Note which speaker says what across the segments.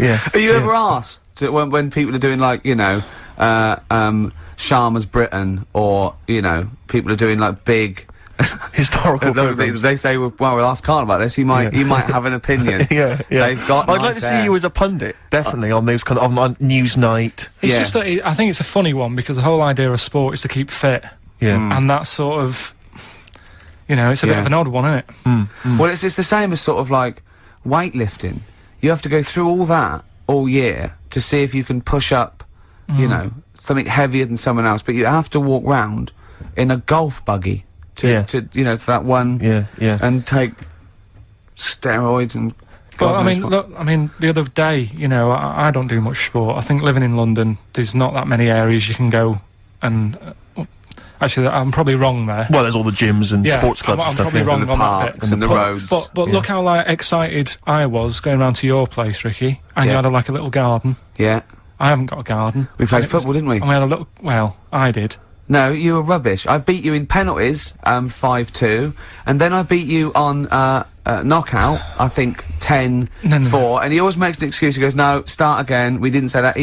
Speaker 1: Yeah.
Speaker 2: Are you ever asked to, when people are doing like, you know, Sharma's Britain, or, you know, people are doing like big
Speaker 1: historical programs.
Speaker 2: They say, well, we'll ask Carl about this. He might have an opinion.
Speaker 1: Yeah.
Speaker 2: They've got.
Speaker 1: I'd like to see you as a pundit, definitely, on those kind of on Newsnight.
Speaker 3: It's just that I think it's a funny one, because the whole idea of sport is to keep fit.
Speaker 1: Yeah.
Speaker 3: And that's sort of, you know, it's a bit of an odd one, isn't it?
Speaker 2: Well, it's the same as sort of like weightlifting. You have to go through all that all year to see if you can push up, you know, something heavier than someone else. But you have to walk round in a golf buggy to you know, to that one. And take steroids and.
Speaker 3: But I mean, look, the other day, you know, I don't do much sport. I think living in London, there's not that many areas you can go and. Actually, I'm probably wrong there.
Speaker 1: Well, there's all the gyms and sports clubs and stuff.
Speaker 3: I'm probably wrong on that bit.
Speaker 2: And the roads.
Speaker 3: But look how like excited I was going round to your place, Ricky, and you had like a little garden.
Speaker 2: Yeah.
Speaker 3: I haven't got a garden.
Speaker 2: We played football, didn't we?
Speaker 3: And we had a little. Well, I did.
Speaker 2: No, you were rubbish. I beat you in penalties, 5-2, and then I beat you on knockout. I think 10-4, and he always makes an excuse. He goes, "No, start again. We didn't say that."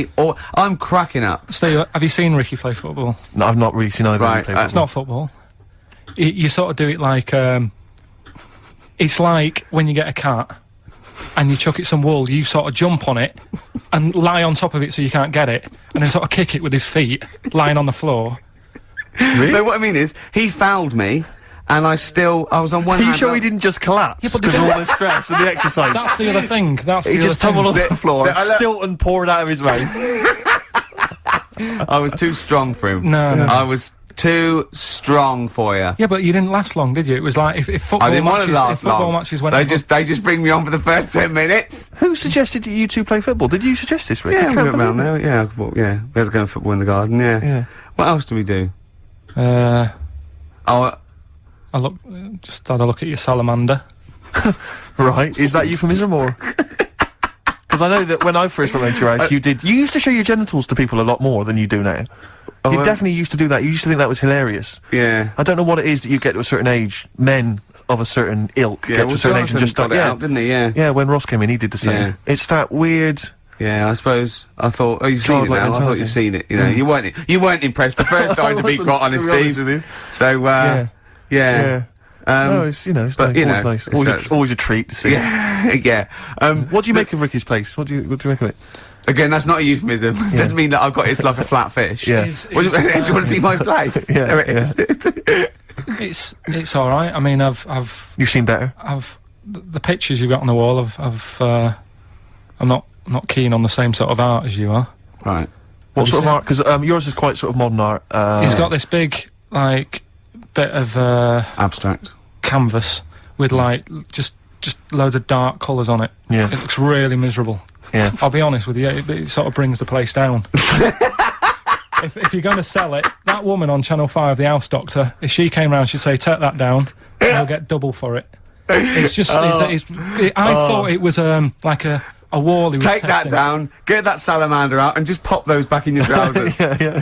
Speaker 2: I'm cracking up.
Speaker 3: Steve, have you seen Ricky play football?
Speaker 1: No, I've not really seen either.
Speaker 2: Right,
Speaker 1: play football.
Speaker 3: It's not football. You sort of do it like it's like when you get a cat and you chuck it some wool. You sort of jump on it and lie on top of it so you can't get it, and then sort of kick it with his feet, lying on the floor.
Speaker 1: Really?
Speaker 2: No, what I mean is, he fouled me, and I was on one hand.
Speaker 1: Are you sure he didn't just collapse because of all the stress and the exercise?
Speaker 3: That's the other thing.
Speaker 1: He just tumbled on the floor, Stilton poured out of his mouth.
Speaker 2: I was too strong for him.
Speaker 3: No.
Speaker 2: I was too strong for you.
Speaker 3: Yeah, but you didn't last long, did you? It was like if football
Speaker 2: I didn't
Speaker 3: matches,
Speaker 2: want to last long.
Speaker 3: Matches went
Speaker 2: they just bring me on for the first 10 minutes.
Speaker 1: Who suggested that you two play football? Did you suggest this, Rick?
Speaker 2: Yeah, we went around there. Yeah, well, yeah, we had to go football in the garden. Yeah. What else do we do?
Speaker 3: I just had a look at your salamander.
Speaker 1: Right, is that euphemism or? Because I know that when I first went to your house, you used to show your genitals to people a lot more than you do now. You definitely used to do that. You used to think that was hilarious.
Speaker 2: Yeah.
Speaker 1: I don't know what it is that you get to a certain age, men of a certain ilk get to a certain age and just start.
Speaker 2: Out, didn't he? Yeah.
Speaker 1: Yeah, when Ross came in, he did the same.
Speaker 2: Yeah.
Speaker 1: It's that weird.
Speaker 2: Yeah, I suppose. I thought, oh, you've seen it now. I thought you've seen it. You know, you weren't impressed the first time, to be quite honest, Steve. So, yeah.
Speaker 1: No, it's, you know, it's
Speaker 2: but,
Speaker 1: nice. Always a treat to see.
Speaker 2: Yeah.
Speaker 1: What do you make of Ricky's place? What do you make of it?
Speaker 2: Again, that's not a euphemism. It doesn't mean that I've got it's like a flat fish.
Speaker 1: Yeah.
Speaker 2: Do you want to see my place?
Speaker 1: Yeah.
Speaker 2: There it is.
Speaker 3: It's all right. I mean, I've
Speaker 1: You've seen better.
Speaker 3: The pictures you've got on the wall. I'm not keen on the same sort of art as you are.
Speaker 2: Right.
Speaker 1: What sort of art? Because yours is quite sort of modern art.
Speaker 3: He's got this big like bit of
Speaker 2: abstract
Speaker 3: canvas with like just loads of dark colours on it.
Speaker 1: Yeah.
Speaker 3: It looks really miserable.
Speaker 1: Yeah.
Speaker 3: I'll be honest with you, it sort of brings the place down. If you're going to sell it, that woman on Channel 5, the house doctor, if she came round, she'd say, take that down, and I'll get double for it. It's just, I thought it was like a wall he was
Speaker 2: Take that
Speaker 3: testing.
Speaker 2: down, get that salamander out, and just pop those back in your trousers.
Speaker 1: yeah.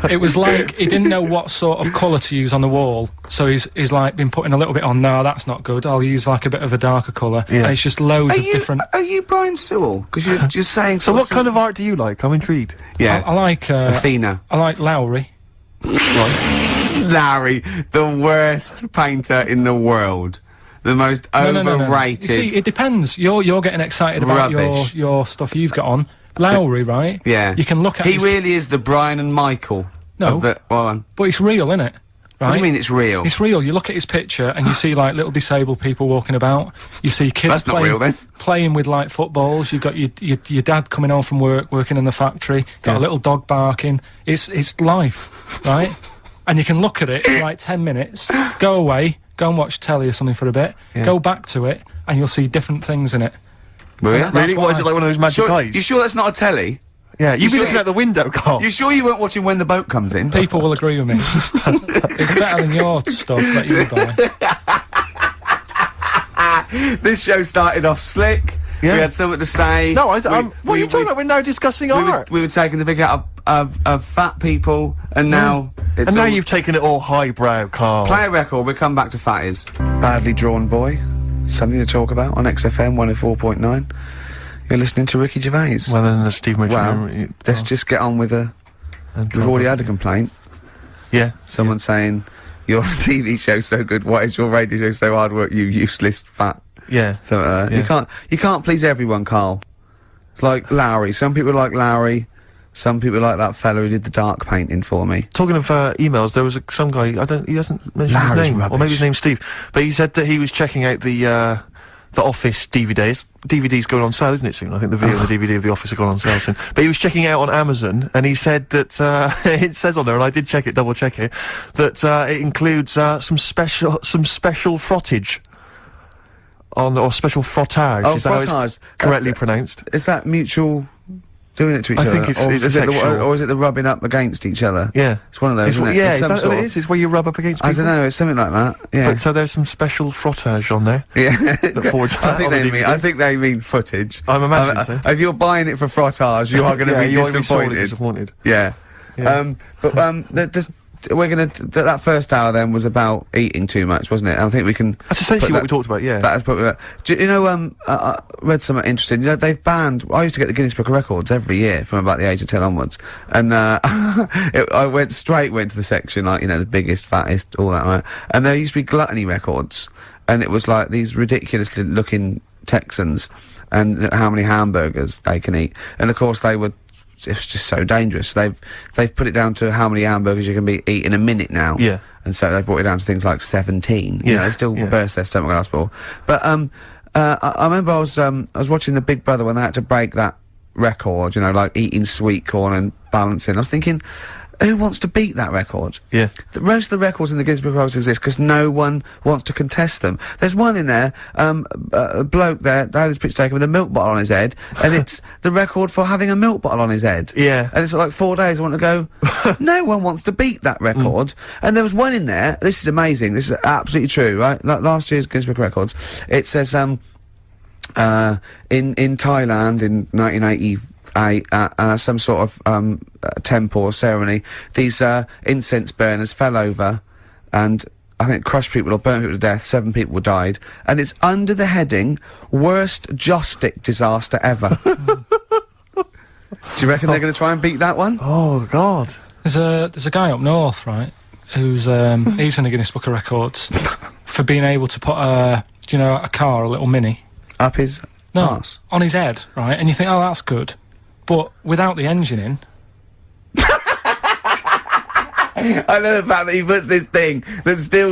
Speaker 3: It was like he didn't know what sort of colour to use on the wall, so he's like been putting a little bit on. No, that's not good. I'll use like a bit of a darker colour.
Speaker 1: Yeah.
Speaker 3: And it's just loads of different.
Speaker 2: Are you Brian Sewell? Because you're just saying.
Speaker 1: So what kind of art do you like? I'm intrigued.
Speaker 2: Yeah,
Speaker 3: I like
Speaker 2: Athena.
Speaker 3: I like Lowry.
Speaker 1: Right.
Speaker 2: Larry, the worst painter in the world. The most overrated.
Speaker 3: You see, it depends. You're getting excited about your stuff you've got on. Lowry, right?
Speaker 2: Yeah.
Speaker 3: You can look at.
Speaker 2: He really is the Brian and Michael.
Speaker 3: No.
Speaker 2: Of the, well,
Speaker 3: but it's real, isn't it? Right?
Speaker 2: What do you mean it's real?
Speaker 3: It's real. You look at his picture and you see like little disabled people walking about. You see kids
Speaker 2: That's not real, then.
Speaker 3: playing with like footballs. You've got your dad coming home from work, working in the factory. Got a little dog barking. It's life, right? And you can look at it for like 10 minutes, go away, go and watch telly or something for a bit, go back to it, and you'll see different things in it.
Speaker 1: Really? What is it, like one of those magic eyes?
Speaker 2: You sure that's not a telly?
Speaker 1: Yeah, you've been looking out the window, Carl.
Speaker 2: You sure you weren't watching When the Boat Comes In?
Speaker 3: People will agree with me. It's better than your stuff that you buy.
Speaker 2: This show started off slick.
Speaker 1: Yeah.
Speaker 2: We had something to say.
Speaker 1: No, what are you talking about? We're now discussing art.
Speaker 2: We were taking the big out of fat people, and now it's
Speaker 1: and now you've taken it all highbrow, Carl.
Speaker 2: Play a record, we'll come back to Fatties. Badly Drawn Boy. Something to talk about on XFM 104.9. You're listening to Ricky Gervais.
Speaker 1: Well, then there's Steve Mitchell.
Speaker 2: Well, let's just get on with we've already had a complaint.
Speaker 1: Yeah.
Speaker 2: Someone saying, your TV show's so good, why is your radio show so hard work, you useless fat...
Speaker 1: Yeah.
Speaker 2: So,
Speaker 1: Yeah.
Speaker 2: you can't please everyone, Carl. It's like Lowry. Some people like Lowry. Some people like that fella who did the dark painting for me.
Speaker 1: Talking of emails, there was some guy, he hasn't mentioned
Speaker 2: Larry's
Speaker 1: his name,
Speaker 2: rubbish.
Speaker 1: or maybe his name's Steve, but he said that he was checking out the Office DVDs. DVD's going on sale, isn't it, soon? I think the video and the DVD of The Office are going on sale soon. But he was checking out on Amazon, and he said that, it says on there, and I did check it, double check it, that, it includes, some special frottage. Or special frottage.
Speaker 2: Oh,
Speaker 1: Is that how
Speaker 2: frottage.
Speaker 1: it's correctly pronounced?
Speaker 2: Is that mutual doing it to each
Speaker 1: I
Speaker 2: other?
Speaker 1: think it's
Speaker 2: or is it
Speaker 1: sexual.
Speaker 2: or is it the rubbing up against each other?
Speaker 1: Yeah.
Speaker 2: It's one of those, isn't it?
Speaker 1: Yeah,
Speaker 2: It's
Speaker 1: is
Speaker 2: some
Speaker 1: that
Speaker 2: sort
Speaker 1: what it
Speaker 2: of-
Speaker 1: is? It's where you rub up against people?
Speaker 2: I don't know, it's something like that. Yeah.
Speaker 1: But, so there's some special frottage on there.
Speaker 2: Yeah.
Speaker 1: Look forward to that on the DVD.
Speaker 2: I think they mean footage.
Speaker 1: I'm imagining so.
Speaker 2: If you're buying it for frottage, you are going to
Speaker 1: Yeah,
Speaker 2: be
Speaker 1: you're gonna be sorely
Speaker 2: disappointed.
Speaker 1: disappointed.
Speaker 2: Yeah.
Speaker 1: Yeah.
Speaker 2: We're gonna that first hour then was about eating too much, wasn't it? I think we can.
Speaker 1: That's essentially
Speaker 2: put
Speaker 1: what
Speaker 2: that-
Speaker 1: we talked about, yeah.
Speaker 2: That is probably. Do you know? I read something interesting. You know, they've banned. I used to get the Guinness Book of Records every year from about the age of 10 onwards, and I went to the section like the biggest, fattest, all that, right? And there used to be gluttony records, and it was like these ridiculous looking Texans, and how many hamburgers they can eat, and of course they were. It was just so dangerous. They've put it down to how many hamburgers you can eat in a minute now.
Speaker 1: Yeah.
Speaker 2: And so they've brought it down to things like 17. You
Speaker 1: Yeah,
Speaker 2: know, they still
Speaker 1: yeah.
Speaker 2: burst their stomach at hospital. But I remember I was watching the Big Brother when they had to break that record. Like eating sweet corn and balancing. I was thinking, who wants to beat that record?
Speaker 1: Yeah.
Speaker 2: Most of the records in the Guinness Book of Records exist because no one wants to contest them. There's one in there, a bloke there, had his picture taken with a milk bottle on his head, and it's the record for having a milk bottle on his head.
Speaker 1: Yeah.
Speaker 2: And it's like 4 days, I want to go, no one wants to beat that record. And there was one in there, this is amazing, this is absolutely true, right? Last year's Guinness Book of Records, it says, in Thailand in 1980, some sort of temple or ceremony, these incense burners fell over and I think crushed people or burnt people to death. 7 people died, and it's under the heading "Worst Joss Stick Disaster Ever." Do you reckon they're going to try and beat that one?
Speaker 1: Oh, God.
Speaker 3: There's a guy up north, right, who's he's in the Guinness Book of Records for being able to put a car, a little Mini,
Speaker 2: Up his arse.
Speaker 3: on his head, right? And you think, oh, that's good, but without the engine in.
Speaker 2: I know the fact that he puts this thing that still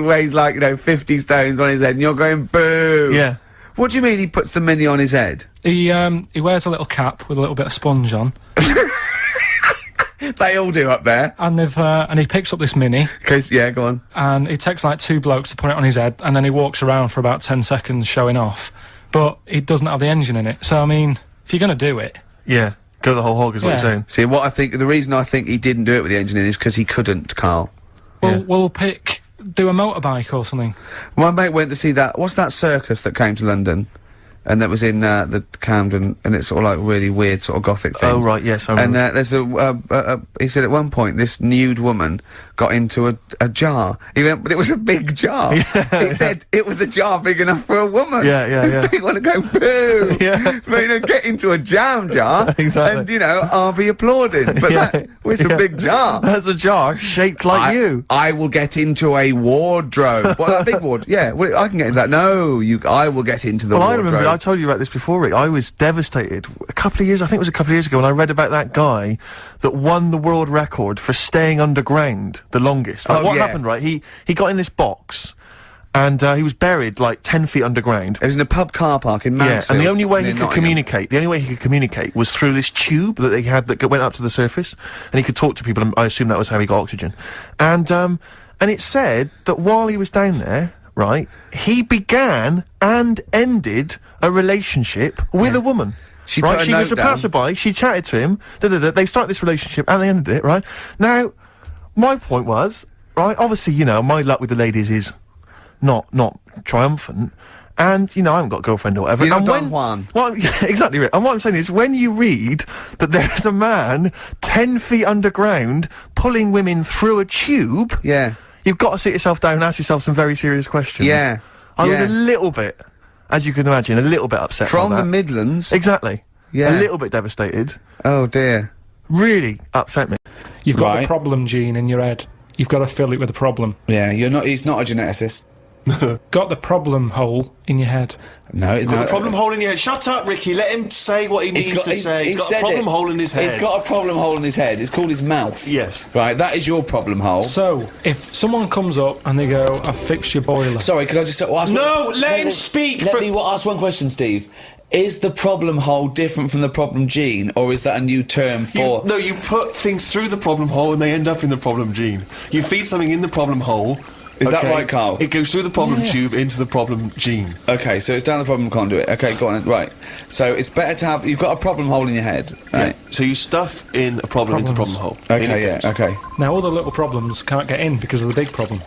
Speaker 2: weighs like 50 stones on his head, and you're going boo.
Speaker 1: Yeah.
Speaker 2: What do you mean he puts the Mini on his head?
Speaker 3: He wears a little cap with a little bit of sponge on,
Speaker 2: They all do up there.
Speaker 3: and he picks up this Mini,
Speaker 2: Yeah, go on.
Speaker 3: and it takes like 2 blokes to put it on his head, and then he walks around for about 10 seconds showing off, but it doesn't have the engine in it. So I mean, if you're gonna do it,
Speaker 1: Yeah. Go the whole hog is what you're
Speaker 3: Yeah.
Speaker 1: saying.
Speaker 2: See, the reason I think he didn't do it with the engine in is because he couldn't, Carl.
Speaker 1: Yeah.
Speaker 3: we'll do a motorbike or something.
Speaker 2: My mate went to see that, what's that circus that came to London? And that was in, the Camden, and it's sort of like really weird sort of gothic thing.
Speaker 1: Oh, right, yes, I
Speaker 2: And,
Speaker 1: remember.
Speaker 2: there's he said at one point, this nude woman got into a jar. He went, but it was a big jar. He said it was a jar big enough for a woman.
Speaker 1: Yeah.
Speaker 2: There's people want to go, boo!
Speaker 1: Yeah.
Speaker 2: But, get into a jam jar,
Speaker 1: Exactly.
Speaker 2: and, I'll be applauding. But
Speaker 1: Yeah,
Speaker 2: that was a
Speaker 1: yeah.
Speaker 2: big jar.
Speaker 1: That's a jar shaped like you.
Speaker 2: I will get into a wardrobe. What, that big wardrobe? Yeah, I can get into that. No, I will get into the
Speaker 1: Well, I
Speaker 2: wardrobe.
Speaker 1: remember, I told you about this before, Rick. I was devastated a couple of years, I think it was a couple of years ago, when I read about that guy that won the world record for staying underground the longest. Like,
Speaker 2: Oh,
Speaker 1: what
Speaker 2: yeah.
Speaker 1: happened, right? He got in this box, and he was buried like 10 feet underground.
Speaker 2: It was in a pub car park in Mansfield.
Speaker 1: And the only way he
Speaker 2: near
Speaker 1: could
Speaker 2: Nottingham.
Speaker 1: communicate was through this tube that they had that went up to the surface, and he could talk to people, and I assume that was how he got oxygen. And it said that while he was down there, right, he began and ended a relationship with a woman.
Speaker 2: She
Speaker 1: right,
Speaker 2: put a
Speaker 1: she was a
Speaker 2: note down.
Speaker 1: passerby, she chatted to him, they start this relationship, and they ended it, right? Now, my point was, right, obviously, my luck with the ladies is not triumphant, and, I haven't got a girlfriend or whatever.
Speaker 2: You're not
Speaker 1: and
Speaker 2: Don Juan.
Speaker 1: Well, yeah, exactly right. And what I'm saying is, when you read that there's a man 10 feet underground pulling women through a tube,
Speaker 2: Yeah.
Speaker 1: you've got to sit yourself down and ask yourself some very serious questions.
Speaker 2: Yeah.
Speaker 1: I was
Speaker 2: Yeah.
Speaker 1: a little bit as you can imagine, a little bit upset
Speaker 2: From
Speaker 1: by
Speaker 2: the
Speaker 1: that.
Speaker 2: Midlands?
Speaker 1: Exactly.
Speaker 2: Yeah.
Speaker 1: A little bit devastated.
Speaker 2: Oh dear.
Speaker 1: Really upset me.
Speaker 3: You've got
Speaker 2: Right.
Speaker 3: the problem gene in your head. You've got to fill it with a problem.
Speaker 2: Yeah, he's not a geneticist.
Speaker 3: Got the problem hole in your head.
Speaker 2: No, it's
Speaker 1: Got
Speaker 2: not.
Speaker 1: the problem hole in your head. Shut up, Ricky. Let him say what he needs to say. He's got a problem hole in his head.
Speaker 2: He's got a problem hole in his head. It's called his mouth.
Speaker 1: Yes.
Speaker 2: Right, that is your problem hole.
Speaker 3: So, if someone comes up and they go, I've fixed your boiler.
Speaker 2: Sorry, could I just ask
Speaker 1: No, let him speak
Speaker 2: Let
Speaker 1: for-
Speaker 2: me ask one question, Steve. Is the problem hole different from the problem gene, or is that a new term for...
Speaker 1: No, you put things through the problem hole and they end up in the problem gene. You feed something in the problem hole.
Speaker 2: Is that right, Carl?
Speaker 1: It goes through the problem tube into the problem gene.
Speaker 2: Okay, so it's down the problem conduit. Okay, go on. Right. So it's better to have... You've got a problem hole in your head, right?
Speaker 1: Yeah. So you stuff in a problem into the problem hole. In
Speaker 2: Okay,
Speaker 1: it
Speaker 2: yeah,
Speaker 1: goes.
Speaker 2: okay.
Speaker 3: Now, all the little problems can't get in because of the big problem.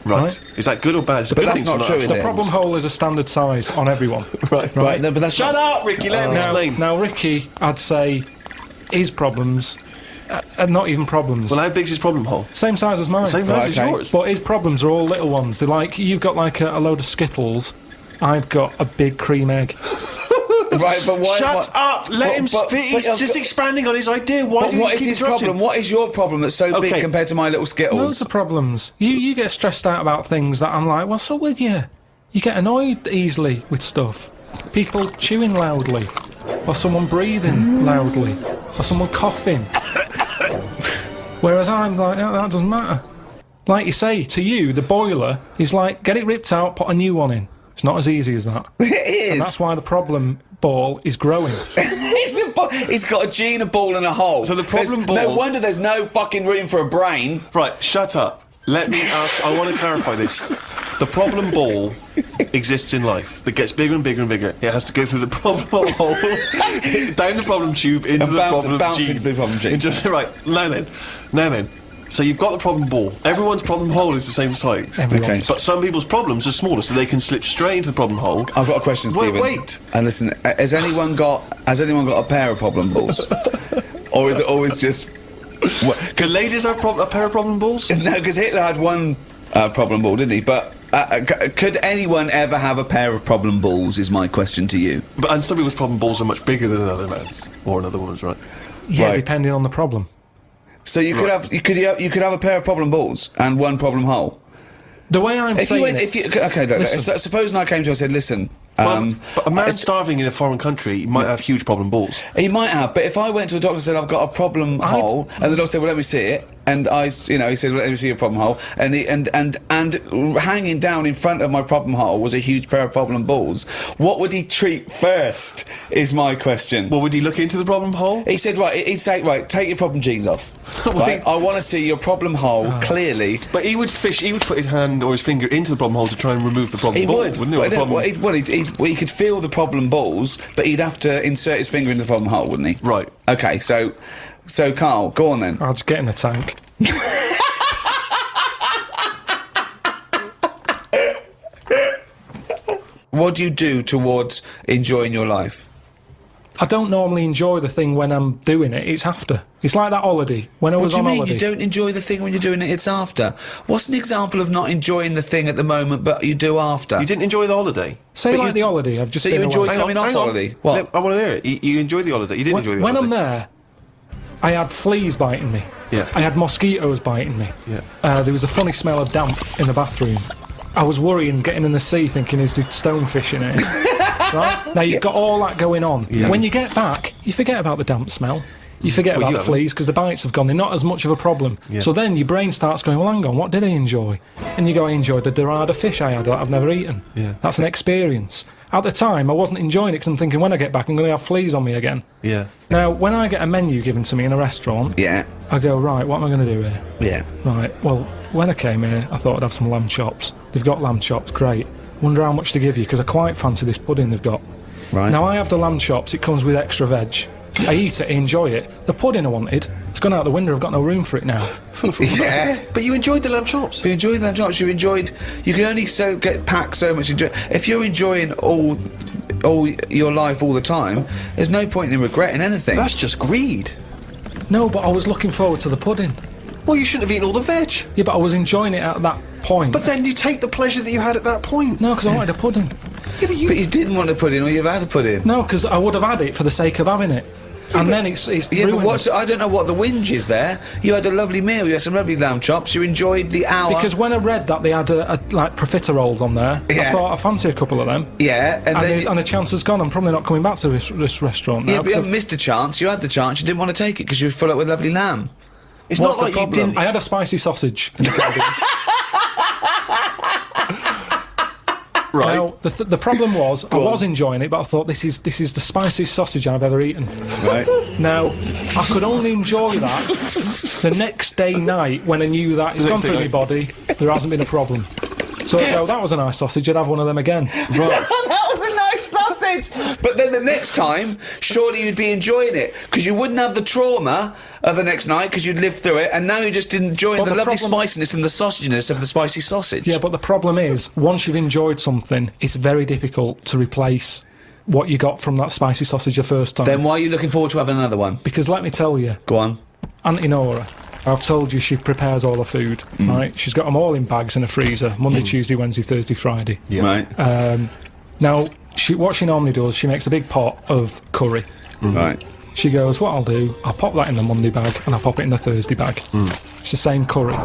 Speaker 1: Right. Is that good or bad? It's a
Speaker 2: But
Speaker 1: good
Speaker 2: that's
Speaker 1: thing to
Speaker 2: not
Speaker 1: not
Speaker 2: true,
Speaker 1: have
Speaker 2: is
Speaker 3: The
Speaker 2: it?
Speaker 3: problem hole is a standard size on everyone.
Speaker 1: Right.
Speaker 2: Right, no, but that's
Speaker 1: Shut up, Ricky. Let him explain.
Speaker 3: Now, Ricky, I'd say his problems are not even problems.
Speaker 1: Well, how big's his problem hole?
Speaker 3: Same size as mine.
Speaker 1: Same size as
Speaker 2: okay.
Speaker 1: yours.
Speaker 3: But his problems are all little ones. They're like, you've got like a load of Skittles. I've got a big cream egg.
Speaker 2: Right, but why...
Speaker 1: Shut up! Let him speak. He's just expanding on his idea. Why
Speaker 2: But
Speaker 1: do you
Speaker 2: what is
Speaker 1: keep
Speaker 2: his
Speaker 1: interrupting?
Speaker 2: problem? What is your problem that's so big
Speaker 1: Okay.
Speaker 2: compared to my little Skittles?
Speaker 3: Loads of problems. You get stressed out about things that I'm like, what's up with you? You get annoyed easily with stuff. People chewing loudly. Or someone breathing loudly. Or someone coughing. Whereas I'm like, oh, that doesn't matter. Like you say, to you, the boiler is like, get it ripped out, put a new one in. It's not as easy as that.
Speaker 2: It is.
Speaker 3: And that's why the problem ball is growing.
Speaker 2: He's got a gene, a ball, and a hole.
Speaker 1: So the problem
Speaker 2: No
Speaker 1: ball-
Speaker 2: wonder there's no fucking room for a brain.
Speaker 1: Right, shut up. Let me ask. I want to clarify this. The problem ball exists in life. That gets bigger and bigger and bigger. It has to go through the problem hole, down the problem tube, into the problem
Speaker 2: bounce
Speaker 1: gene.
Speaker 2: into the problem gene.
Speaker 1: Right, now then. So you've got the problem ball. Everyone's problem hole is the same size.
Speaker 3: Everyone's.
Speaker 2: Okay.
Speaker 1: But some people's problems are smaller, so they can slip straight into the problem hole.
Speaker 2: I've got a question, Stephen.
Speaker 1: Wait.
Speaker 2: And listen, has anyone got a pair of problem balls, or is it always just?
Speaker 1: Can ladies have a pair of problem balls?
Speaker 2: No, because Hitler had one problem ball, didn't he? But could anyone ever have a pair of problem balls? Is my question to you.
Speaker 1: And some people's problem balls are much bigger than another man's or another woman's, right?
Speaker 3: Yeah,
Speaker 2: Right.
Speaker 3: depending on the problem.
Speaker 2: So you could have you could have a pair of problem balls and one problem hole.
Speaker 3: The way I'm saying it...
Speaker 2: Okay, look,
Speaker 3: Listen.
Speaker 2: suppose I came to you and said, listen.
Speaker 1: But a man starving in a foreign country might have huge problem balls.
Speaker 2: He might have, but if I went to a doctor and said I've got a problem hole, and the doctor said, "Well, let me see it," and he said, "Well, let me see your problem hole," and hanging down in front of my problem hole was a huge pair of problem balls. What would he treat first? Is my question.
Speaker 1: Well, would he look into the problem hole?
Speaker 2: He said, he'd say, take your problem genes off. Right, I want to see your problem hole clearly.
Speaker 1: But he would put his hand or his finger into the problem hole to try and remove the problem
Speaker 2: He
Speaker 1: ball,
Speaker 2: would,
Speaker 1: wouldn't he?
Speaker 2: he could feel the problem balls, but he'd have to insert his finger into the problem hole, wouldn't he?
Speaker 1: Right.
Speaker 2: Okay, so Carl, go on then.
Speaker 3: I'll just get in the tank.
Speaker 2: What do you do towards enjoying your life?
Speaker 3: I don't normally enjoy the thing when I'm doing it. It's after. It's like that holiday. When I
Speaker 2: What
Speaker 3: was
Speaker 2: do you
Speaker 3: on
Speaker 2: mean
Speaker 3: holiday.
Speaker 2: you don't enjoy the thing when you're doing it, it's after? What's an example of not enjoying the thing at the moment, but you do after?
Speaker 1: You didn't enjoy the holiday?
Speaker 3: Say
Speaker 2: But
Speaker 3: like the holiday. I've just
Speaker 2: So
Speaker 3: been
Speaker 2: you enjoyed
Speaker 3: away.
Speaker 2: coming off holiday? What?
Speaker 1: I want to hear it. You enjoyed the holiday. You didn't enjoy the
Speaker 3: When
Speaker 1: holiday.
Speaker 3: I'm there, I had fleas biting me.
Speaker 1: Yeah.
Speaker 3: I had mosquitoes biting me.
Speaker 1: Yeah.
Speaker 3: There was a funny smell of damp in the bathroom. I was worrying, getting in the sea, thinking, is there stonefish in it? Right? Now, you've got all that going on.
Speaker 1: Yeah.
Speaker 3: When you get back, you forget about the damp smell. You forget
Speaker 1: Well,
Speaker 3: about
Speaker 1: you
Speaker 3: the
Speaker 1: haven't.
Speaker 3: fleas because the bites have gone. They're not as much of a problem.
Speaker 1: Yeah.
Speaker 3: So then your brain starts going, well, hang on, what did I enjoy? And you go, I enjoyed the dorada fish I had that I've never eaten.
Speaker 1: Yeah.
Speaker 3: That's an experience. At the time, I wasn't enjoying it because I'm thinking, when I get back, I'm going to have fleas on me again.
Speaker 1: Yeah.
Speaker 3: Now, when I get a menu given to me in a restaurant,
Speaker 2: Yeah,
Speaker 3: I go, right, what am I going to do here?
Speaker 2: yeah.
Speaker 3: Right, well, when I came here, I thought I'd have some lamb chops. They've got lamb chops, great. Wonder how much to give you, because I quite fancy this pudding they've got.
Speaker 2: Right.
Speaker 3: Now, I have the lamb chops, it comes with extra veg. I eat it, I enjoy it. The pudding I wanted, it's gone out the window, I've got no room for it now.
Speaker 2: Yeah.
Speaker 1: But you enjoyed the lamb chops.
Speaker 2: You enjoyed that chops. You can only get packed so much. If you're enjoying all your life all the time, there's no point in regretting anything.
Speaker 1: That's just greed.
Speaker 3: No, but I was looking forward to the pudding.
Speaker 1: Well, you shouldn't have eaten all the veg.
Speaker 3: Yeah, but I was enjoying it at that point.
Speaker 1: But then you take the pleasure that you had at that point.
Speaker 3: No, because I wanted a pudding.
Speaker 2: Yeah, but you didn't want a pudding, or you've had a pudding.
Speaker 3: No, because I would have had it for the sake of having it. And then it's
Speaker 2: Yeah,
Speaker 3: ruined.
Speaker 2: but I don't know what the whinge is there. You had a lovely meal, you had some lovely lamb chops, you enjoyed the hour.
Speaker 3: Because when I read that they had like profiteroles on there, I thought I fancy a couple of them.
Speaker 2: Yeah,
Speaker 3: and the chance has gone. I'm probably not coming back to this restaurant now.
Speaker 2: Yeah, but you haven't missed a chance. You had the chance, you didn't want to take it because you were full up with lovely lamb.
Speaker 1: It's
Speaker 2: What's
Speaker 1: not like
Speaker 2: the
Speaker 1: you
Speaker 2: problem?
Speaker 1: didn't.
Speaker 3: I had a spicy sausage. In the garden.
Speaker 1: Right.
Speaker 3: Now the problem was I was enjoying it, but I thought this is the spiciest sausage I've ever eaten.
Speaker 2: Right.
Speaker 3: Now I could only enjoy that the next day night when I knew that it's gone through my body. There hasn't been a problem. So that was a nice sausage. I'd have one of them again.
Speaker 2: Right. That was a nice sausage. But then the next time, surely you'd be enjoying it because you wouldn't have the trauma of the next night because you'd lived through it, and now you're just enjoying
Speaker 3: But
Speaker 2: the
Speaker 3: the
Speaker 2: lovely
Speaker 3: problem-
Speaker 2: spiciness and the sausaginess of the spicy sausage.
Speaker 3: Yeah, but the problem is once you've enjoyed something, it's very difficult to replace what you got from that spicy sausage the first time.
Speaker 2: Then why are you looking forward to having another one?
Speaker 3: Because let me tell you,
Speaker 2: Go on.
Speaker 3: Auntie Nora, I've told you she prepares all the food, right? She's got them all in bags in a freezer, Monday, Tuesday, Wednesday, Thursday, Friday.
Speaker 2: Right.
Speaker 3: Now, what she normally does, she makes a big pot of curry.
Speaker 2: Right.
Speaker 3: She goes, what I'll do, I'll pop that in the Monday bag and I'll pop it in the Thursday bag. It's the same curry.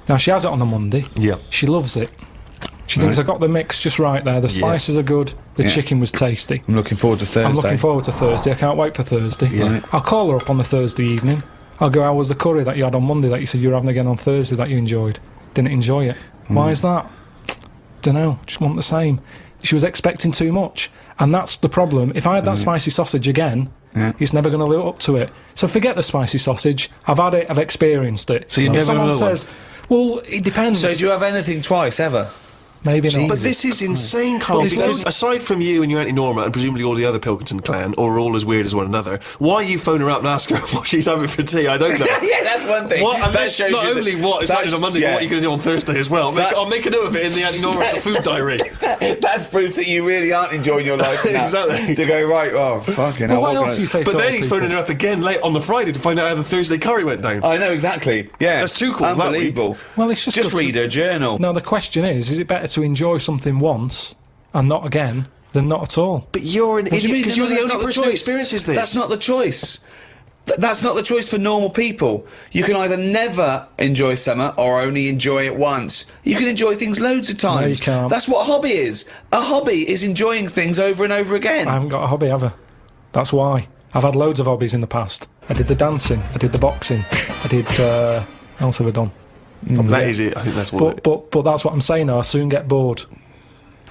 Speaker 3: Now, she has it on the Monday.
Speaker 1: Yeah.
Speaker 3: She loves it. She thinks I got the mix just right there. The spices are good. The chicken was tasty.
Speaker 2: I'm looking forward to Thursday.
Speaker 3: I'm looking forward to Thursday. I can't wait for Thursday.
Speaker 2: Yeah.
Speaker 3: I'll call her up on the Thursday evening. I'll go, how was the curry that you had on Monday that you said you were having again on Thursday that you enjoyed? Didn't enjoy it. Why is that? Dunno, just want the same. She was expecting too much. And that's the problem. If I had that spicy sausage again, he's never going to live up to it. So forget the spicy sausage. I've had it, I've experienced it.
Speaker 1: So you're
Speaker 3: If
Speaker 1: never gonna
Speaker 3: someone
Speaker 1: have
Speaker 3: says, well, it depends.
Speaker 2: So do you have anything twice, ever?
Speaker 3: Maybe not.
Speaker 1: But this is insane, Carl,
Speaker 3: But
Speaker 1: because aside from you and your Auntie Norma and presumably all the other Pilkington clan, or all as weird as one another, why you phone her up and ask her what she's having for tea, I don't know.
Speaker 2: Yeah, that's one thing.
Speaker 1: What, and
Speaker 2: That
Speaker 1: then
Speaker 2: shows
Speaker 1: not
Speaker 2: you
Speaker 1: only
Speaker 2: that-
Speaker 1: what it's
Speaker 2: that-
Speaker 1: like on Monday, but what you're going to do on Thursday as well. I'll make a note of it in the Auntie Norma the food diary.
Speaker 2: That's proof that you really aren't enjoying your life now.
Speaker 1: Exactly.
Speaker 2: To go, right, oh, fucking
Speaker 3: Well,
Speaker 2: hell.
Speaker 3: what else do you say
Speaker 1: But
Speaker 3: to
Speaker 1: then
Speaker 3: other
Speaker 1: he's
Speaker 3: people?
Speaker 1: phoning her up again late on the Friday to find out how the Thursday curry went down.
Speaker 2: I know, exactly. Yeah.
Speaker 1: That's two calls that week.
Speaker 2: Unbelievable.
Speaker 3: Well, it's just
Speaker 2: Just
Speaker 3: good to-
Speaker 2: read her journal.
Speaker 3: Now, the question is it better to enjoy something once and not again than not at all?
Speaker 1: But you're an
Speaker 2: What do you
Speaker 1: idiot
Speaker 2: mean?
Speaker 1: because
Speaker 2: No,
Speaker 1: you're the
Speaker 2: that's
Speaker 1: only
Speaker 2: not
Speaker 1: person who
Speaker 2: choice.
Speaker 1: experiences this.
Speaker 2: That's not the choice. That's not the choice for normal people. You can either never enjoy summer or only enjoy it once. You can enjoy things loads of times.
Speaker 3: No, you can't.
Speaker 2: That's what a hobby is. A hobby is enjoying things over and over again.
Speaker 3: I haven't got a hobby ever. That's why. I've had loads of hobbies in the past. I did the dancing, I did the boxing, I did, what else have I done?
Speaker 1: That is it. I think that's what.
Speaker 3: But that's what I'm saying now, I soon get bored.